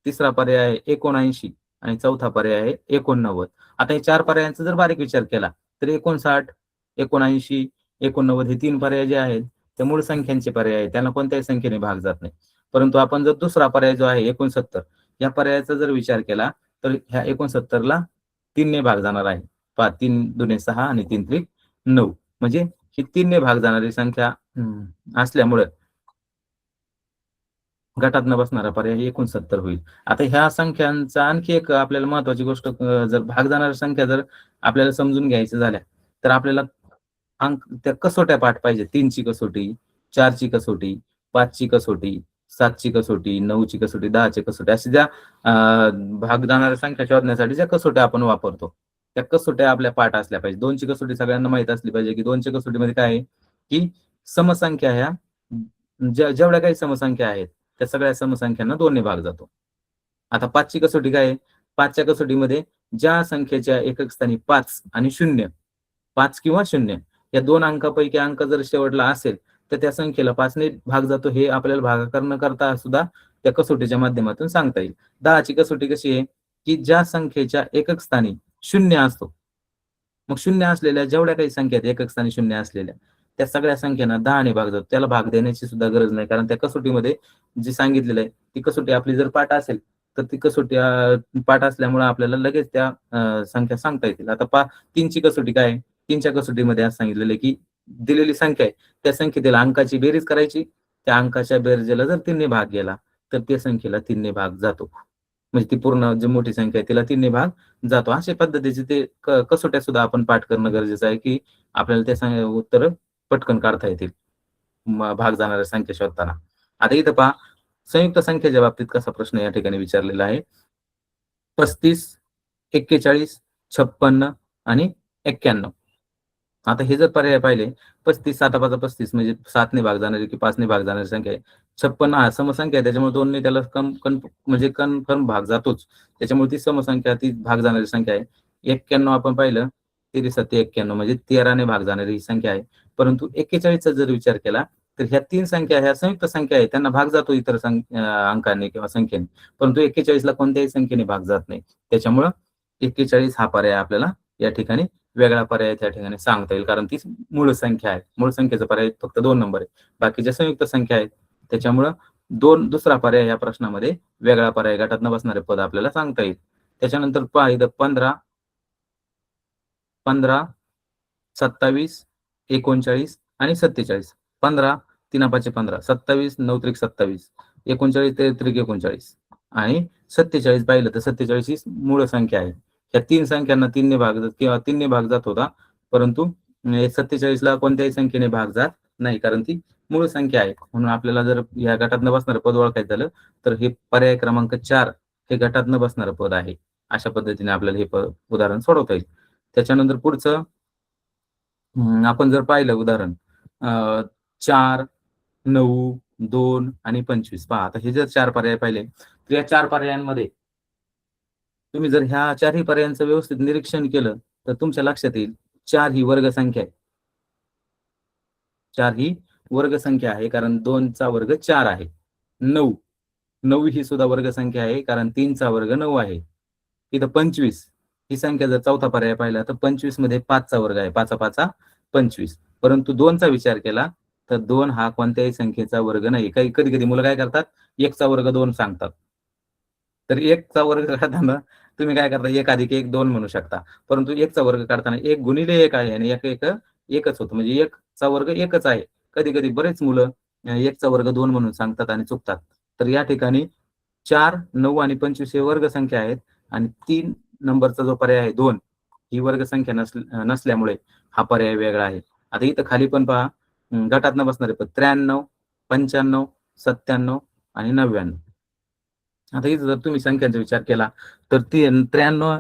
तिसरा पर्याय आहे 79 आणि चौथा पर्याय आहे 89. आता हे 4 पर्यायांचा जर बारीक विचार केला तर 59, 79, 89 हे 3 पर्याय जे आहेत ते मूळ संख्यांचे पर्याय आहेत, त्यांना कोणत्याही संख्येने भाग जात नाही. परंतु आपण जर दुसरा पर्याय जो आहे 69 या पर्यायाचा जर विचार केला तर ह्या 69ला 3 ने भाग जाणार आहे. पहा 3 दुने 6 आणि 3 त्रिक 9 म्हणजे ही 3 ने भाग जाणारी संख्या असल्यामुळे गटात न बसणारा पर्याय 69 होईल. आता ह्या संख्यांचा आणखी एक आपल्याला महत्वाची गोष्ट, जर भाग जाणाऱ्या संख्या जर आपल्याला समजून घ्यायच्या झाल्या तर आपल्याला अंक त्या कसोट्या पाठ पाहिजे. 3 ची कसोटी, 4 ची कसोटी, 5 ची कसोटी, 7 ची कसोटी, 9 ची कसोटी, 10 ची कसोटी, अशा ज्या भाग जाणाऱ्या संख्या शोधण्यासाठी ज्या कसोट्या आपण वापरतो त्या कसोट्या आपल्या पाठ असल्या पाहिजे. 2 ची कसोटी सगळ्यांना माहित असली पाहिजे की 2 च्या कसोटीमध्ये काय आहे की समसंख्या ह्या जेवढ्या काही समसंख्या आहेत त्या सगळ्या समसंख्यांना 2 ने भाग जातो. आता 5 ची कसोटी काय आहे, 5 च्या कसोटीमध्ये ज्या संख्येच्या एकक स्थानी 5 आणि 0, 5 किंवा 0 या 2 अंकापैकी अंक जर शेवटला असेल तर त्या संख्येला 5 ने भाग जातो. हे आपल्याला भागाकार न करता सुद्धा त्या कसोटीच्या माध्यमातून सांगता येईल. 10 ची कसोटी कशी आहे की ज्या संख्येच्या एकक स्थानी 0 असतो, मग 0 असलेल्या जेवढ्या काही संख्या आहेत एकक स्थानी 0 असलेल्या त्या सगळ्या संख्यांना 10 ने भाग जातो. त्याला भाग देण्याची सुद्धा गरज नाही, कारण त्या कसोटीमध्ये जी सांगितलेलं आहे ती कसोटी आपली जर पाठ असेल तर ती कसोटी पाठ असल्यामुळे आपल्याला लगेच त्या संख्या सांगता येतील. आता 3 ची कसोटी काय आहे, 3 च्या कसोटीमध्ये असं सांगितलेलं आहे की दिलेली संख्या आहे त्या संख्येतील अंकाची बेरीज करायची, त्या अंकाच्या बेरजेला जर 3 ने भाग गेला तर त्या संख्येला 3 ने भाग जातो. म्हणजे ती पूर्ण जी मोठी संख्या आहे तिला 3 ने भाग जातो. अशा पद्धतीचे ते कसोट्या सुद्धा आपण पाठ करणं गरजेचं आहे की आपल्याला त्या उत्तर पटकन काढता येतील भाग जाणाऱ्या संख्या शोधताना. आता इथं पहा संयुक्त संख्येच्या बाबतीत कसा प्रश्न या ठिकाणी विचारलेला आहे. 35, 41, 56 आणि 91. आता हे जर पर्याय पाहिले 35 7 35 म्हणजे 7 ने भाग जाणारी की 5 ने भाग जाणारी संख्या आहे. 56 हा समसंख्या आहे, त्याच्यामुळे 2 ने त्याला म्हणजे कन्फर्म भाग जातोच. त्याच्यामुळे ती समसंख्या ती भाग जाणारी संख्या आहे. 91 आपण पाहिलं 13 7 91 म्हणजे 13 ने भाग जाणारी ही संख्या आहे. परंतु 41 चा जर विचार केला तर ह्या 3 संख्या ह्या संयुक्त संख्या आहेत, त्यांना भाग जातो इतर अंकाने किंवा संख्येने, परंतु 41 ला कोणत्याही संख्येने भाग जात नाही. त्याच्यामुळं 41 हा पर्याय आपल्याला या ठिकाणी वेगळा पर्याय त्या ठिकाणी सांगता येईल, कारण ती मूळ संख्या आहे. मूळ संख्येचा पर्याय फक्त 2 नंबर आहे, बाकीच्या संयुक्त संख्या आहेत. त्याच्यामुळं दुसरा पर्याय या प्रश्नामध्ये वेगळा पर्याय गटात न बसणारे पद आपल्याला सांगता येईल. त्याच्यानंतर पहा इथं 15, 27, 39 आणि 47. 15 3 5 15, 27 9 त्रिक 27, 39 13 त्रिक 39 आणि 47 पाहिलं तर 47 ही मूळ संख्या आहे. या 3 संख्यांना 3 ने भाग किंवा 3 ने भाग जात होता, परंतु 47 ला कोणत्याही संख्येने भाग जात नाही, कारण ती मूळ संख्या आहे. म्हणून आपल्याला जर या गटात न बसणारं पद ओळखायचं झालं तर हे पर्याय क्रमांक 4 हे गटात न बसणारं पद आहे. अशा पद्धतीने आपल्याला हे उदाहरण सोडवता येईल. त्याच्यानंतर पुढचं आपण जर पाहिलं उदाहरण 4, 9, 2 आणि 25. पहा आता हे जर 4 पर्याय पाहिले तर या 4 पर्यायांमध्ये तुम्ही जर ह्या 4ही पर्यायांचं व्यवस्थित निरीक्षण केलं तर तुमच्या लक्षात येईल 4 ही वर्ग संख्या आहे. 4 ही वर्ग संख्या आहे, कारण 2 चा वर्ग 4 आहे. 9 ही सुद्धा वर्ग संख्या आहे, कारण 3 चा वर्ग 9 आहे. इथं 25 ही संख्या जर चौथा पर्याय पाहिला तर 25 मध्ये 5चा वर्ग आहे, 5 25. परंतु 2चा विचार केला तर 2 हा कोणत्याही संख्येचा वर्ग नाही. काही कधी कधी मुलं काय करतात, 1चा वर्ग 2 सांगतात. तर 1चा वर्ग काढताना तुम्ही काय करता, 1 अधिक 1 2 म्हणू शकता. परंतु 1चा वर्ग काढताना 1 गुणिले 1 आहे आणि 1 एकच होतं, म्हणजे 1चा वर्ग 1च आहे. कधी कधी बरेच मुलं 1चा वर्ग 2 म्हणून सांगतात आणि चुकतात. तर या ठिकाणी 4, 9 आणि 25 हे वर्ग संख्या आहेत आणि 3 नंबरचा जो पर्याय आहे 2 ही वर्ग संख्या नसल्यामुळे हा पर्याय वेगळा आहे. आता इथं खाली पण पहा, गटातनं बसणारे पद 93, 95, 97 आणि 99. आता इथं जर तुम्ही संख्यांचा विचार केला तर ती 93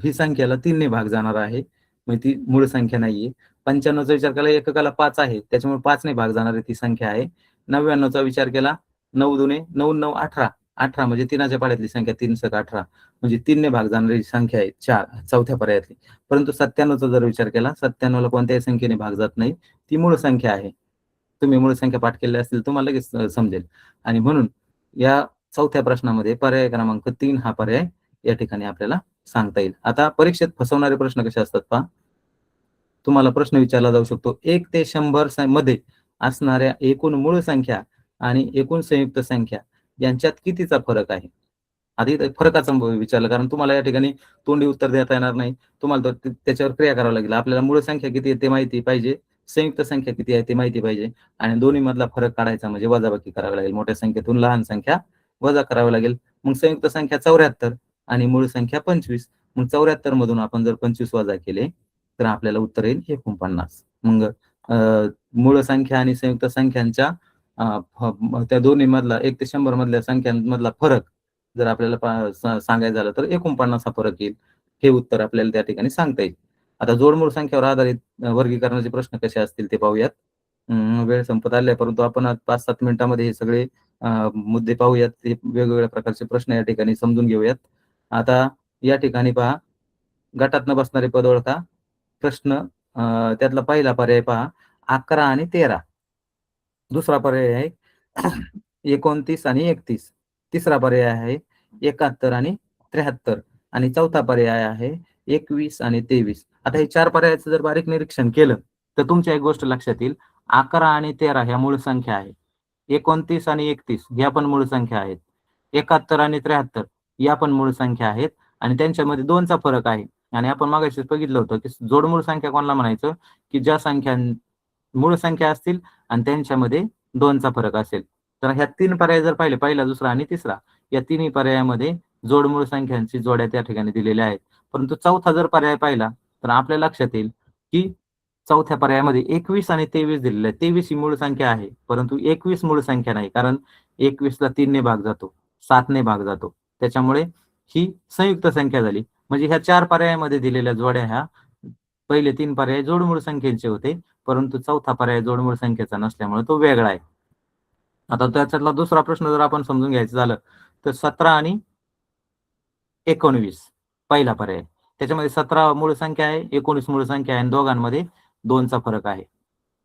ही संख्याला 3 ने भाग जाणार आहे, म्हणजे ती मूळ संख्या नाहीये. 95चा विचार केला, एककाला 5 आहे, त्याच्यामुळे 5 ने भाग जाणारी ती संख्या आहे. 99चा विचार केला, 9 दुने 9 9 18, 18 म्हणजे 3च्या पाड्यातली संख्या, 3 सक 18 म्हणजे 3 ने भाग जाणारी संख्या आहे 4, चौथ्या पर्यायातली. परंतु 97चा जर विचार केला, 97ला कोणत्याही संख्येने भाग जात नाही, ती मूळ संख्या आहे. तुम्ही मूळ संख्या पाठ केली असतील तुम्हाला लगेच समजेल. आणि म्हणून या चौथ्या प्रश्नामध्ये पर्याय क्रमांक 3 हा पर्याय या ठिकाणी आपल्याला सांगता येईल. आता परीक्षेत फसवणारे प्रश्न कसे असतात पहा. तुम्हाला प्रश्न विचारला जाऊ शकतो, 1 ते 100 मध्ये असणाऱ्या एकूण मूळ संख्या आणि एकूण संयुक्त संख्या यांच्यात कितीचा फरक आहे. आधी फरकाचा विचारलं, कारण तुम्हाला या ठिकाणी तोंडी उत्तर देता येणार नाही. तुम्हाला त्याच्यावर क्रिया करावी लागेल. आपल्याला मूळ संख्या किती आहे ते माहिती पाहिजे, संयुक्त संख्या किती आहे ते माहिती पाहिजे आणि दोन्ही मधला फरक काढायचा म्हणजे वजाबाकी करावी लागेल. मोठ्या संख्येतून लहान संख्या वजा करावी लागेल. मग संयुक्त संख्या 74 आणि मूळ संख्या 25. मग 74 मधून आपण जर 25 वजा केले तर आपल्याला उत्तर येईल 49. मग मूळ संख्या आणि संयुक्त संख्यांच्या त्या दोन्ही मधला 1 ते 100 मधल्या संख्यांमधला फरक जर आपल्याला सांगायचं झालं तर 49 हा फरक येईल. हे उत्तर आपल्याला त्या ठिकाणी सांगता येईल. आता जोडमूळ संख्येवर आधारित वर्गीकरणाचे प्रश्न कसे असतील ते पाहूयात. वेळ संपत आलाय, परंतु आपण 5-7 मिनिटांमध्ये हे सगळे मुद्दे पाहूयात. ते वेगवेगळ्या प्रकारचे प्रश्न या ठिकाणी समजून घेऊयात. आता या ठिकाणी पहा, गटातनं बसणारे पद ओळखा. प्रश्न त्यातला पहिला पर्याय पहा, 11 आणि 13. दुसरा पर्याय आहे 29 आणि 31. तिसरा पर्याय आहे 71 आणि 73 आणि चौथा पर्याय आहे 21 आणि 23. आता हे 4 पर्यायाचं जर बारीक निरीक्षण केलं तर तुमच्या एक गोष्ट लक्षात येईल, 11 आणि 13 ह्या मूळ संख्या आहेत. 29 आणि 31 ह्या पण मूळ संख्या आहेत. 71 आणि 73 या पण मूळ संख्या आहेत आणि त्यांच्यामध्ये 2चा फरक आहे. आणि आपण मागाशी बघितलं होतं की जोडमूळ संख्या कोणाला म्हणायचं, की ज्या संख्या मूळ संख्या असतील आणि त्यांच्यामध्ये 2चा फरक असेल. तर ह्या 3 पर्याय जर पाहिले, पहिला, दुसरा आणि तिसरा, या तिन्ही पर्यायामध्ये जोडमूळ संख्यांची जोड्या त्या ठिकाणी दिलेल्या आहेत. परंतु चौथा जर पर्याय पाहिला तर आपल्या लक्षात येईल की चौथ्या पर्यायामध्ये 21 आणि 23 दिलेले आहे. 23 ही मूळ संख्या आहे, परंतु 21 मूळ संख्या नाही, कारण 21ला 3 ने भाग जातो, 7 ने भाग जातो. त्याच्यामुळे ही संयुक्त संख्या झाली. म्हणजे ह्या 4 पर्यायामध्ये दिलेल्या जोड्या ह्या पहिले 3 पर्याय जोडमूळ संख्येचे होते, परंतु चौथा पर्याय जोडमूळ संख्येचा नसल्यामुळे तो वेगळा आहे. आता त्याच्यातला दुसरा प्रश्न जर आपण समजून घ्यायचं झालं तर 17 आणि 19 पहिला पर्याय. त्याच्यामध्ये 17 मूळ संख्या आहे, 19 मूळ संख्या आहे आणि दोघांमध्ये 2चा फरक आहे,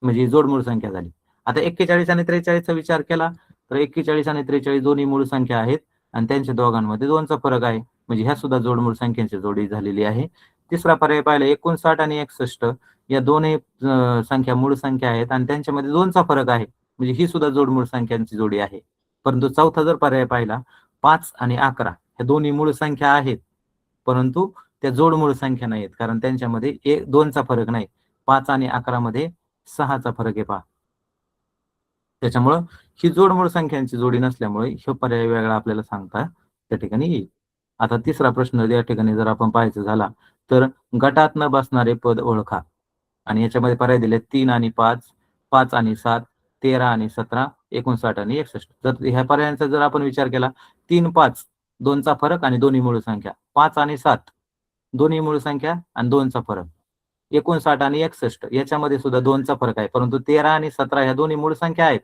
म्हणजे जोडमूळ संख्या झाली. आता 41 आणि 43चा विचार केला तर 41 आणि 43 दोन्ही मूळ संख्या आहेत आणि त्यांच्या दोघांमध्ये 2चा फरक आहे, म्हणजे ह्या सुद्धा जोडमूळ संख्यांची जोडी झालेली आहे. तिसरा पर्याय पाहिला, 59 आणि 61 या दोन्ही संख्या मूळ संख्या आहेत आणि त्यांच्यामध्ये 2चा फरक आहे, म्हणजे ही सुद्धा जोडमूळ संख्यांची जोडी आहे. परंतु चौथा जर पर्याय पाहिला, 5 आणि 11 ह्या दोन्ही मूळ संख्या आहेत, परंतु त्या जोडमूळ संख्या नाहीत, कारण त्यांच्यामध्ये 2चा फरक नाही. 5 आणि 11 मध्ये 6चा फरक आहे पहा. त्याच्यामुळं ही जोडमूळ संख्यांची जोडी नसल्यामुळे हे पर्याय वेगळा आपल्याला सांगता त्या ठिकाणी येईल. आता तिसरा प्रश्न या ठिकाणी जर आपण पाहायचा झाला तर गटात न बसणारे पद ओळखा आणि याच्यामध्ये पर्याय दिले 3 आणि 5, 5 आणि 7, 13 आणि 17, 59 आणि 61. जर ह्या पर्यायांचा जर आपण विचार केला, 3, 5 2चा फरक आणि दोन्ही मूळ संख्या, 5 आणि 7 दोन्ही मूळ संख्या आणि 2चा फरक, 59 आणि 61 याच्यामध्ये सुद्धा 2चा फरक आहे, परंतु 13 आणि 17 ह्या दोन्ही मूळ संख्या आहेत,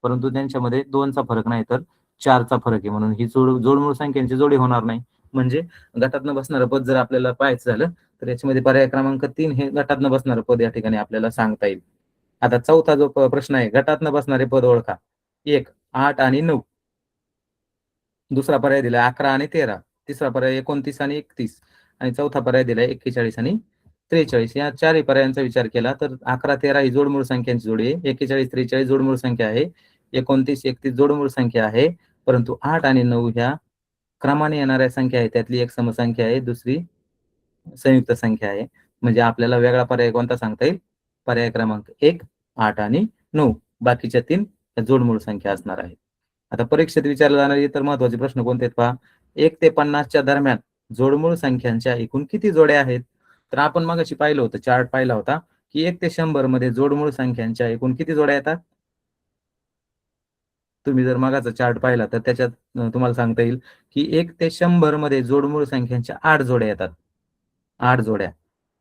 परंतु त्यांच्यामध्ये 2चा फरक नाही तर 4चा फरक आहे, म्हणून ही जोडमूळ संख्यांची जोडी होणार नाही. म्हणजे गटातनं बसणारं पद जर आपल्याला पाहायचं झालं तर याच्यामध्ये पर्याय क्रमांक 3 हे गटातनं बसणारं पद या ठिकाणी आपल्याला सांगता येईल. आता चौथा जो प्रश्न आहे, गटातनं बसणारे पद ओळखा. 1, 8 आणि 9. दुसरा पर्याय दिला 11 आणि 13. तिसरा पर्याय 29 आणि 31 आणि चौथा पर्याय दिलाय 41 आणि 43. या चारही पर्यायांचा विचार केला तर 11, 13 ही जोडमूळ संख्यांची जोडी आहे. 41, 43 जोडमूळ संख्या आहे. 29, 31 जोडमूळ संख्या आहे. परंतु 8 आणि 9 ह्या क्रमाने येणाऱ्या संख्या आहे. त्यातली एक समसंख्या आहे, दुसरी संयुक्त संख्या आहे. म्हणजे आपल्याला वेगळा पर्याय कोणता सांगता येईल? पर्याय क्रमांक 1, 8 आणि 9. बाकीच्या 3 जोडमूळ संख्या असणार आहेत. आता परीक्षेत विचारले जाणारे इतर महत्त्वाचे प्रश्न कोणते आहेत पहा. 1 ते 50च्या दरम्यान जोडमूळ संख्यांच्या एकूण किती जोड्या आहेत? तर आपण मगाशी पाहिलं होतं, चार्ट पाहिला होता, की 1 ते 100 मध्ये जोडमूळ संख्यांच्या एकूण किती जोड्या येतात? तुम्ही जर मगाचा चार्ट पाहिला तर त्याच्यात तुम्हाला सांगता येईल, की 1 ते 100 मध्ये जोडमूळ संख्यांच्या 8 जोड्या येतात. 8 जोड्या.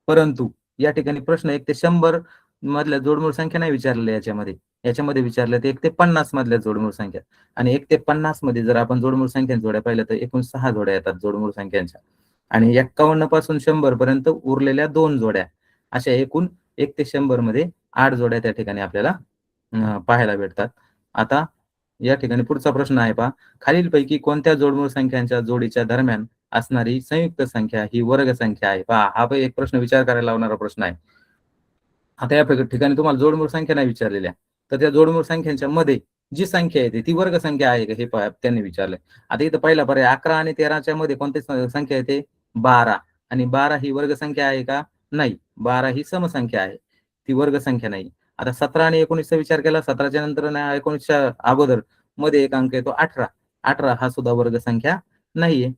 परंतु या ठिकाणी प्रश्न 1 ते 100 मधल्या जोडमूळ संख्या नाही विचारलेल्या याच्यामध्ये. याच्यामध्ये विचारलं ते 1 ते 50 मधल्या जोडमूळ संख्या. आणि 1 ते 50 मध्ये जर आपण जोडमूळ संख्यांच्या जोड्या पाहिल्या तर एकूण 6 जोड्या येतात जोडमूळ संख्यांच्या. आणि 51 पासून 100 पर्यंत उरलेल्या 2 जोड्या. अशा एकूण 1 ते 100 मध्ये 8 जोड्या त्या ठिकाणी आपल्याला पाहायला भेटतात. आता या ठिकाणी पुढचा प्रश्न आहे पहा. खालीलपैकी कोणत्या जोडमूळ संख्यांच्या जोडीच्या दरम्यान असणारी संयुक्त संख्या ही वर्ग संख्या आहे? पहा, हा पण एक प्रश्न विचार करायला लावणारा प्रश्न आहे. आता या ठिकाणी तुम्हाला जोडमूळ संख्या नाही विचारलेल्या, तर त्या जोडमूळ संख्यांच्या मध्ये जी संख्या येते ती वर्ग संख्या आहे का हे पहा त्यांनी विचारलंय. आता इथं पहिला पर्याय 11 आणि 13च्या मध्ये कोणती संख्या येते? 12. आणि 12 ही वर्ग संख्या आहे का? नाही. 12 ही समसंख्या आहे, ती वर्ग संख्या नाही. आता 17 आणि 19चा विचार केला, 17च्या नंतर आणि 19च्या अगोदर मध्ये एक अंक येतो 18. 18 हा सुद्धा वर्ग संख्या नाहीये.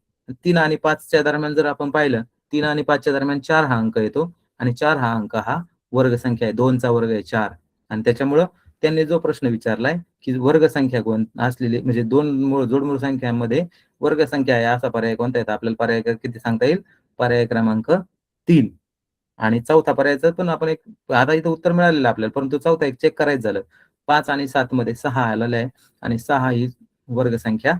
3 आणि 5च्या दरम्यान जर आपण पाहिलं, 3 आणि 5च्या दरम्यान 4 हा अंक येतो आणि 4 हा अंक हा वर्ग संख्या आहे. 2चा वर्ग आहे 4. आणि त्याच्यामुळं त्यांनी जो प्रश्न विचारलाय की वर्ग संख्या कोण असलेली म्हणजे जोडमूळ संख्यांमध्ये वर्ग संख्या आहे असा पर्याय कोणता येतो? आपल्याला पर्याय किती सांगता येईल? पर्याय क्रमांक 3. आणि चौथा पर्यायचं पण आपण एक आता इथं उत्तर मिळालेलं आपल्याला, परंतु चौथा एक चेक करायचं झालं. 5 आणि 7 मध्ये 6 आलेला आहे आणि 6 ही वर्ग संख्या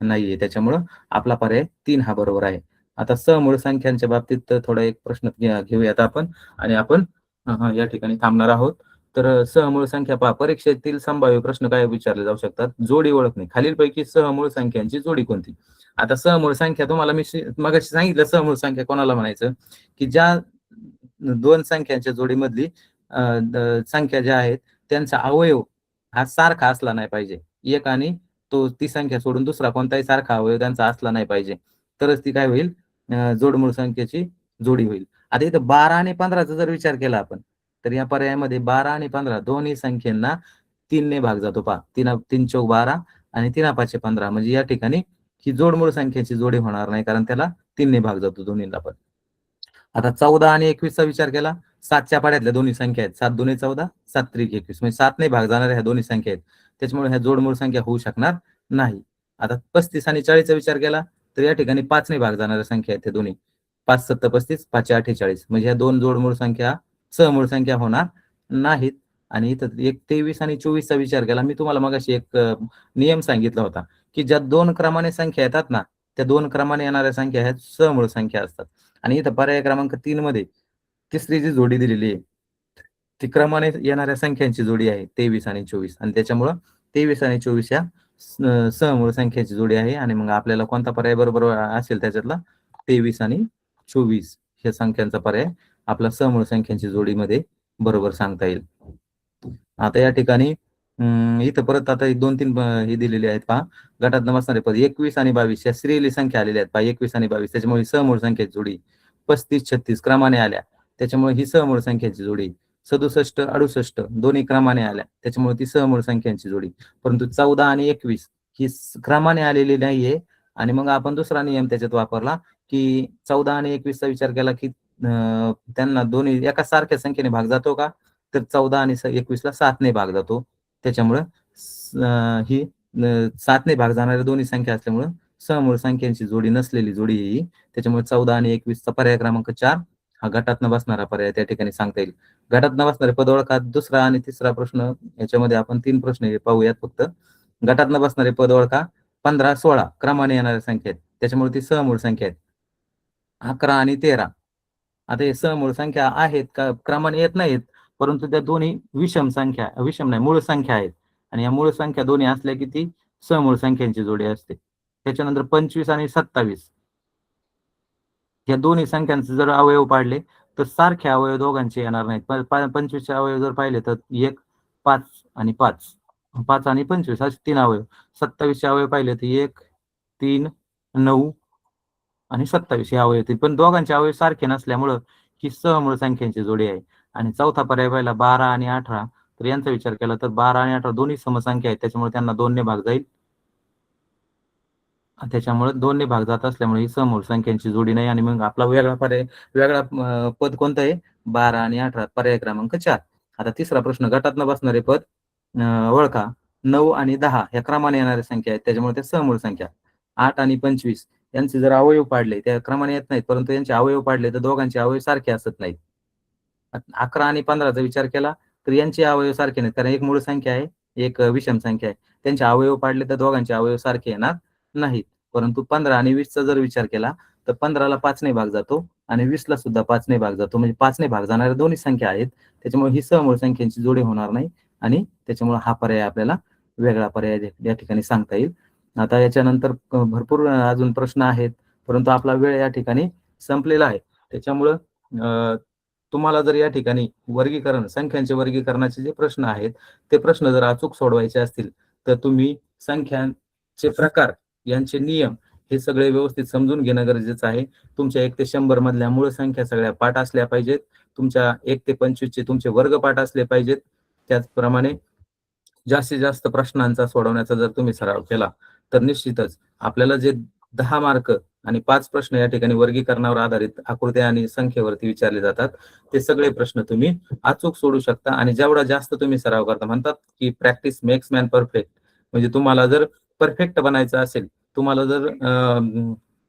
नाहीये. त्याच्यामुळं आपला पर्याय 3 हा बरोबर आहे. आता समूळ संख्यांच्या बाबतीत थोडा एक प्रश्न घेऊयात आपण आणि आपण या ठिकाणी थांबणार आहोत. तर सहमूळ संख्या पहा, परीक्षेतील संभाव्य प्रश्न काय विचारले जाऊ शकतात? जोडी ओळखणे. खालीलपैकी सहमूळ संख्यांची जोडी कोणती? आता सहमूळ संख्या तुम्हाला मी मगाशी सांगितलं सहमूळ संख्या कोणाला म्हणायचं, की ज्या दोन संख्यांच्या जोडीमधली संख्या ज्या आहेत त्यांचा अवयव हा सारखा असला नाही पाहिजे. एक आणि ती संख्या सोडून दुसरा कोणताही सारखा अवयव त्यांचा असला नाही पाहिजे. तरच ती काय होईल? जोडमूळ संख्येची जोडी होईल. आता इथं 12 आणि 15चा जर विचार केला आपण, तर या पर्यायामध्ये 12 आणि 15 दोन्ही संख्यांना 3 ने भाग जातो पहा. 3 चौक 12 आणि 3 पाचशे 15. म्हणजे या ठिकाणी ही जोडमूळ संख्येची जोडी होणार नाही, कारण त्याला 3 ने भाग जातो दोन्हीला पण. आता 14 आणि 21चा विचार केला, 7च्या पाड्यातल्या दोन्ही संख्या आहेत. 7 दुणे 14, 7 त्रिक 21. म्हणजे 7 ने भाग जाणाऱ्या ह्या दोन्ही संख्या आहेत. त्याच्यामुळे ह्या जोडमूळ संख्या होऊ शकणार नाही. आता 35 आणि 40चा विचार केला, तर या ठिकाणी 5 ने भाग जाणाऱ्या संख्या आहेत त्या दोन्ही. 5 7 35, 5 48. म्हणजे ह्या दोन जोडमूळ संख्या सहमूळ संख्या होणार नाहीत. आणि इथं एक 23 आणि 24चा विचार केला. मी तुम्हाला मगाशी एक नियम सांगितला होता, की ज्या 2 क्रमाने संख्या येतात ना, त्या 2 क्रमाने येणाऱ्या संख्या ह्या सहमूळ संख्या असतात. आणि इथं पर्याय क्रमांक 3 मध्ये तिसरी जी जोडी दिलेली आहे, ती क्रमाने येणाऱ्या संख्यांची जोडी आहे 23 आणि 24. आणि त्याच्यामुळं 23 आणि 24 या सहमूळ संख्येची जोडी आहे. आणि मग आपल्याला कोणता पर्याय बरोबर असेल त्याच्यातला? 23 आणि 24 ह्या संख्यांचा पर्याय आपला सहमूळ संख्यांची जोडीमध्ये बरोबर सांगता येईल. आता या ठिकाणी इथं परत आता 2-3 हे दिलेले आहेत पहा. गटात नसणारे पद 21 आणि 22 या श्रेणी संख्या आलेल्या आहेत पहा. 21 आणि 22 त्याच्यामुळे सहमूळ संख्येची जोडी. 35-36 क्रमाने आल्या, त्याच्यामुळे ही सहमूळ संख्येची जोडी. 67-68 दोन्ही क्रमाने आल्या, त्याच्यामुळे ती सहमूळ संख्यांची जोडी. परंतु 14 आणि 21 ही क्रमाने आलेली नाहीये. आणि मग आपण दुसरा नियम त्याच्यात वापरला, की 14 आणि 21चा विचार केला, की त्यांना दोन्ही एका सारख्या संख्येने भाग जातो का? तर 14 आणि 21ला 7 ने भाग जातो. त्याच्यामुळं ही 7 ने भाग जाणाऱ्या दोन्ही संख्या असल्यामुळं सहमूळ संख्यांची जोडी नसलेली जोडी ही. त्याच्यामुळे 14 आणि 21चा पर्याय क्रमांक 4 हा गटातनं बसणारा पर्याय त्या ठिकाणी सांगता येईल. गटातनं बसणारे पद ओळखा. दुसरा आणि तिसरा प्रश्न याच्यामध्ये आपण 3 प्रश्न पाहूयात फक्त. गटातनं बसणारे पद ओळखा. 15-16 क्रमाने येणाऱ्या संख्या आहेत, त्याच्यामुळे ती सहमूळ संख्या आहेत. 11 आणि 13 आता हे सहमूळ संख्या आहेत का? क्रमाने येत नाहीत, परंतु त्या दोन्ही विषम नाही मूळ संख्या आहेत. आणि या मूळ संख्या दोन्ही असल्या की ती सहमूळ संख्यांची जोडी असते. त्याच्यानंतर 25 आणि 27 या दोन्ही संख्यांचे जर अवयव पाडले तर सारखे अवयव दोघांचे येणार नाहीत. 25चे अवयव जर पाहिले तर 1, 5 आणि 5, 5 आणि 25 असे 3 अवयव. 27चे अवयव पाहिले तर 1, 3, 9 आणि 27 हे अवयव येतील. पण दोघांचे अवयव सारखे नसल्यामुळं ही सहमूळ संख्यांची जोडी आहे. आणि चौथा पर्याय पाहिला 12 आणि 18, तर यांचा विचार केला तर 12 आणि 18 दोन्ही समसंख्या आहेत, त्याच्यामुळे त्यांना 2 ने भाग जाईल. त्याच्यामुळे 2 ने भाग जात असल्यामुळे ही समूळ संख्यांची जोडी नाही. आणि मग आपला वेगळा पर्याय, वेगळा पद कोणतं आहे? 12 आणि 18, पर्याय क्रमांक 4. आता तिसरा प्रश्न, गटातनं बसणारे पद ओळखा. 9 आणि 10 ह्या क्रमाने येणाऱ्या संख्या आहेत, त्याच्यामुळे त्या समूळ संख्या. 8 आणि 25 यांचे जर अवयव पाडले, त्या क्रमाने येत नाहीत, परंतु यांचे अवयव पाडले तर दोघांचे अवयव सारखे असत नाहीत. 11 आणि 15चा विचार केला तर यांचे अवयव सारखे नाहीत, कारण एक मूळ संख्या आहे, एक विषम संख्या आहे. त्यांचे अवयव पाडले तर दोघांचे अवयव सारखे येणार नाहीत. परंतु 15 आणि 20चा जर विचार केला तर 15ला 5 ने भाग जातो आणि 20ला सुद्धा 5 ने भाग जातो, म्हणजे 5 ने भाग जाणाऱ्या दोन्ही संख्या आहेत, त्याच्यामुळे ही समूळ संख्यांची जोडी होणार नाही. आणि त्याच्यामुळे हा पर्याय आपल्याला वेगळा पर्याय या ठिकाणी सांगता येईल. आता याच्यानंतर भरपूर अजून प्रश्न आहेत, परंतु आपला वेळ या ठिकाणी संपलेला आहे. त्याच्यामुळं तुम्हाला जर या ठिकाणी वर्गीकरण, संख्यांचे वर्गीकरणाचे जे प्रश्न आहेत, ते प्रश्न जर अचूक सोडवायचे असतील तर तुम्ही संख्यांचे प्रकार, यांचे नियम हे सगळे व्यवस्थित समजून घेणं गरजेचं आहे. तुमच्या 1 ते 100 मधल्या मूळ संख्या सगळ्या पाठ असल्या पाहिजेत. तुमच्या 1 ते 25चे तुमचे वर्ग पाठ असले पाहिजेत. त्याचप्रमाणे जास्तीत जास्त प्रश्नांचा सोडवण्याचा जर तुम्ही सराव केला तर निश्चितच आपल्याला जे 10 मार्क आणि 5 प्रश्न या ठिकाणी वर्गीकरणावर आधारित आकृत्या आणि संख्येवरती विचारले जातात, ते सगळे प्रश्न तुम्ही अचूक सोडू शकता. आणि जेवढा जास्त तुम्ही सराव करता, म्हणतात की प्रॅक्टिस मेक्स मॅन परफेक्ट, म्हणजे तुम्हाला जर परफेक्ट बनायचं असेल, तुम्हाला जर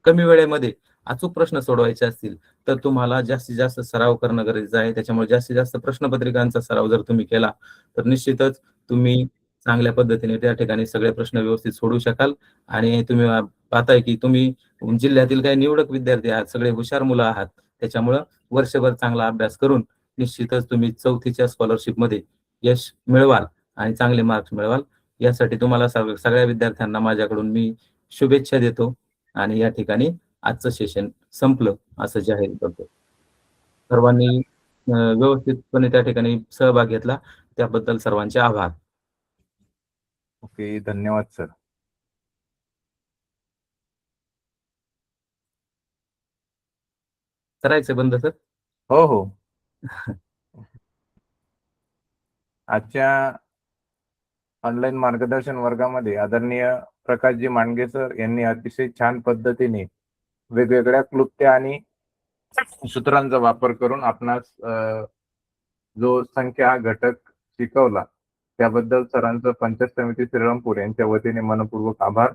कमी वेळेमध्ये अचूक प्रश्न सोडवायचे असतील तर तुम्हाला जास्तीत जास्त सराव करणं गरजेचं आहे. त्याच्यामुळे जास्तीत जास्त प्रश्नपत्रिकांचा सराव जर तुम्ही केला तर निश्चितच तुम्ही चांगल्या पद्धतीने त्या ठिकाणी सगळे प्रश्न व्यवस्थित सोडवू शकाल. आणि तुम्ही पाहताय की तुम्ही जिल्ह्यातील काही निवडक विद्यार्थी आहात, सगळे हुशार मुलं आहात, त्याच्यामुळं वर्षभर चांगला अभ्यास करून निश्चितच तुम्ही 4थीच्या स्कॉलरशिपमध्ये यश मिळवाल आणि चांगले मार्क्स मिळवाल. यासाठी तुम्हाला सगळ्या विद्यार्थ्यांना माझ्याकडून मी शुभेच्छा देतो. आणि या ठिकाणी आजचं सेशन संपलं असं जाहीर करतो. सर्वांनी व्यवस्थितपणे त्या ठिकाणी सहभाग घेतला त्याबद्दल सर्वांचे आभार. ओके, धन्यवाद सर. करायचं बंद सर? हो हो. आजच्या ऑनलाईन मार्गदर्शन वर्गामध्ये आदरणीय प्रकाशजी मांडगे सर यांनी अतिशय छान पद्धतीने वेगवेगळ्या क्लुप्त्या आणि सूत्रांचा वापर करून आपणास जो संख्या घटक शिकवला त्याबद्दल सरांचं पंचायत समिती श्रीरामपूर यांच्या वतीने मनपूर्वक आभार.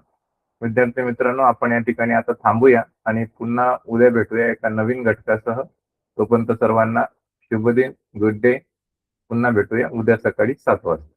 विद्यार्थी मित्रांनो, आपण या ठिकाणी आता थांबूया आणि पुन्हा उद्या भेटूया एका नवीन घटकासह. तोपर्यंत सर्वांना शुभ दिन, गुड डे. पुन्हा भेटूया उद्या सकाळी 7 वाजता.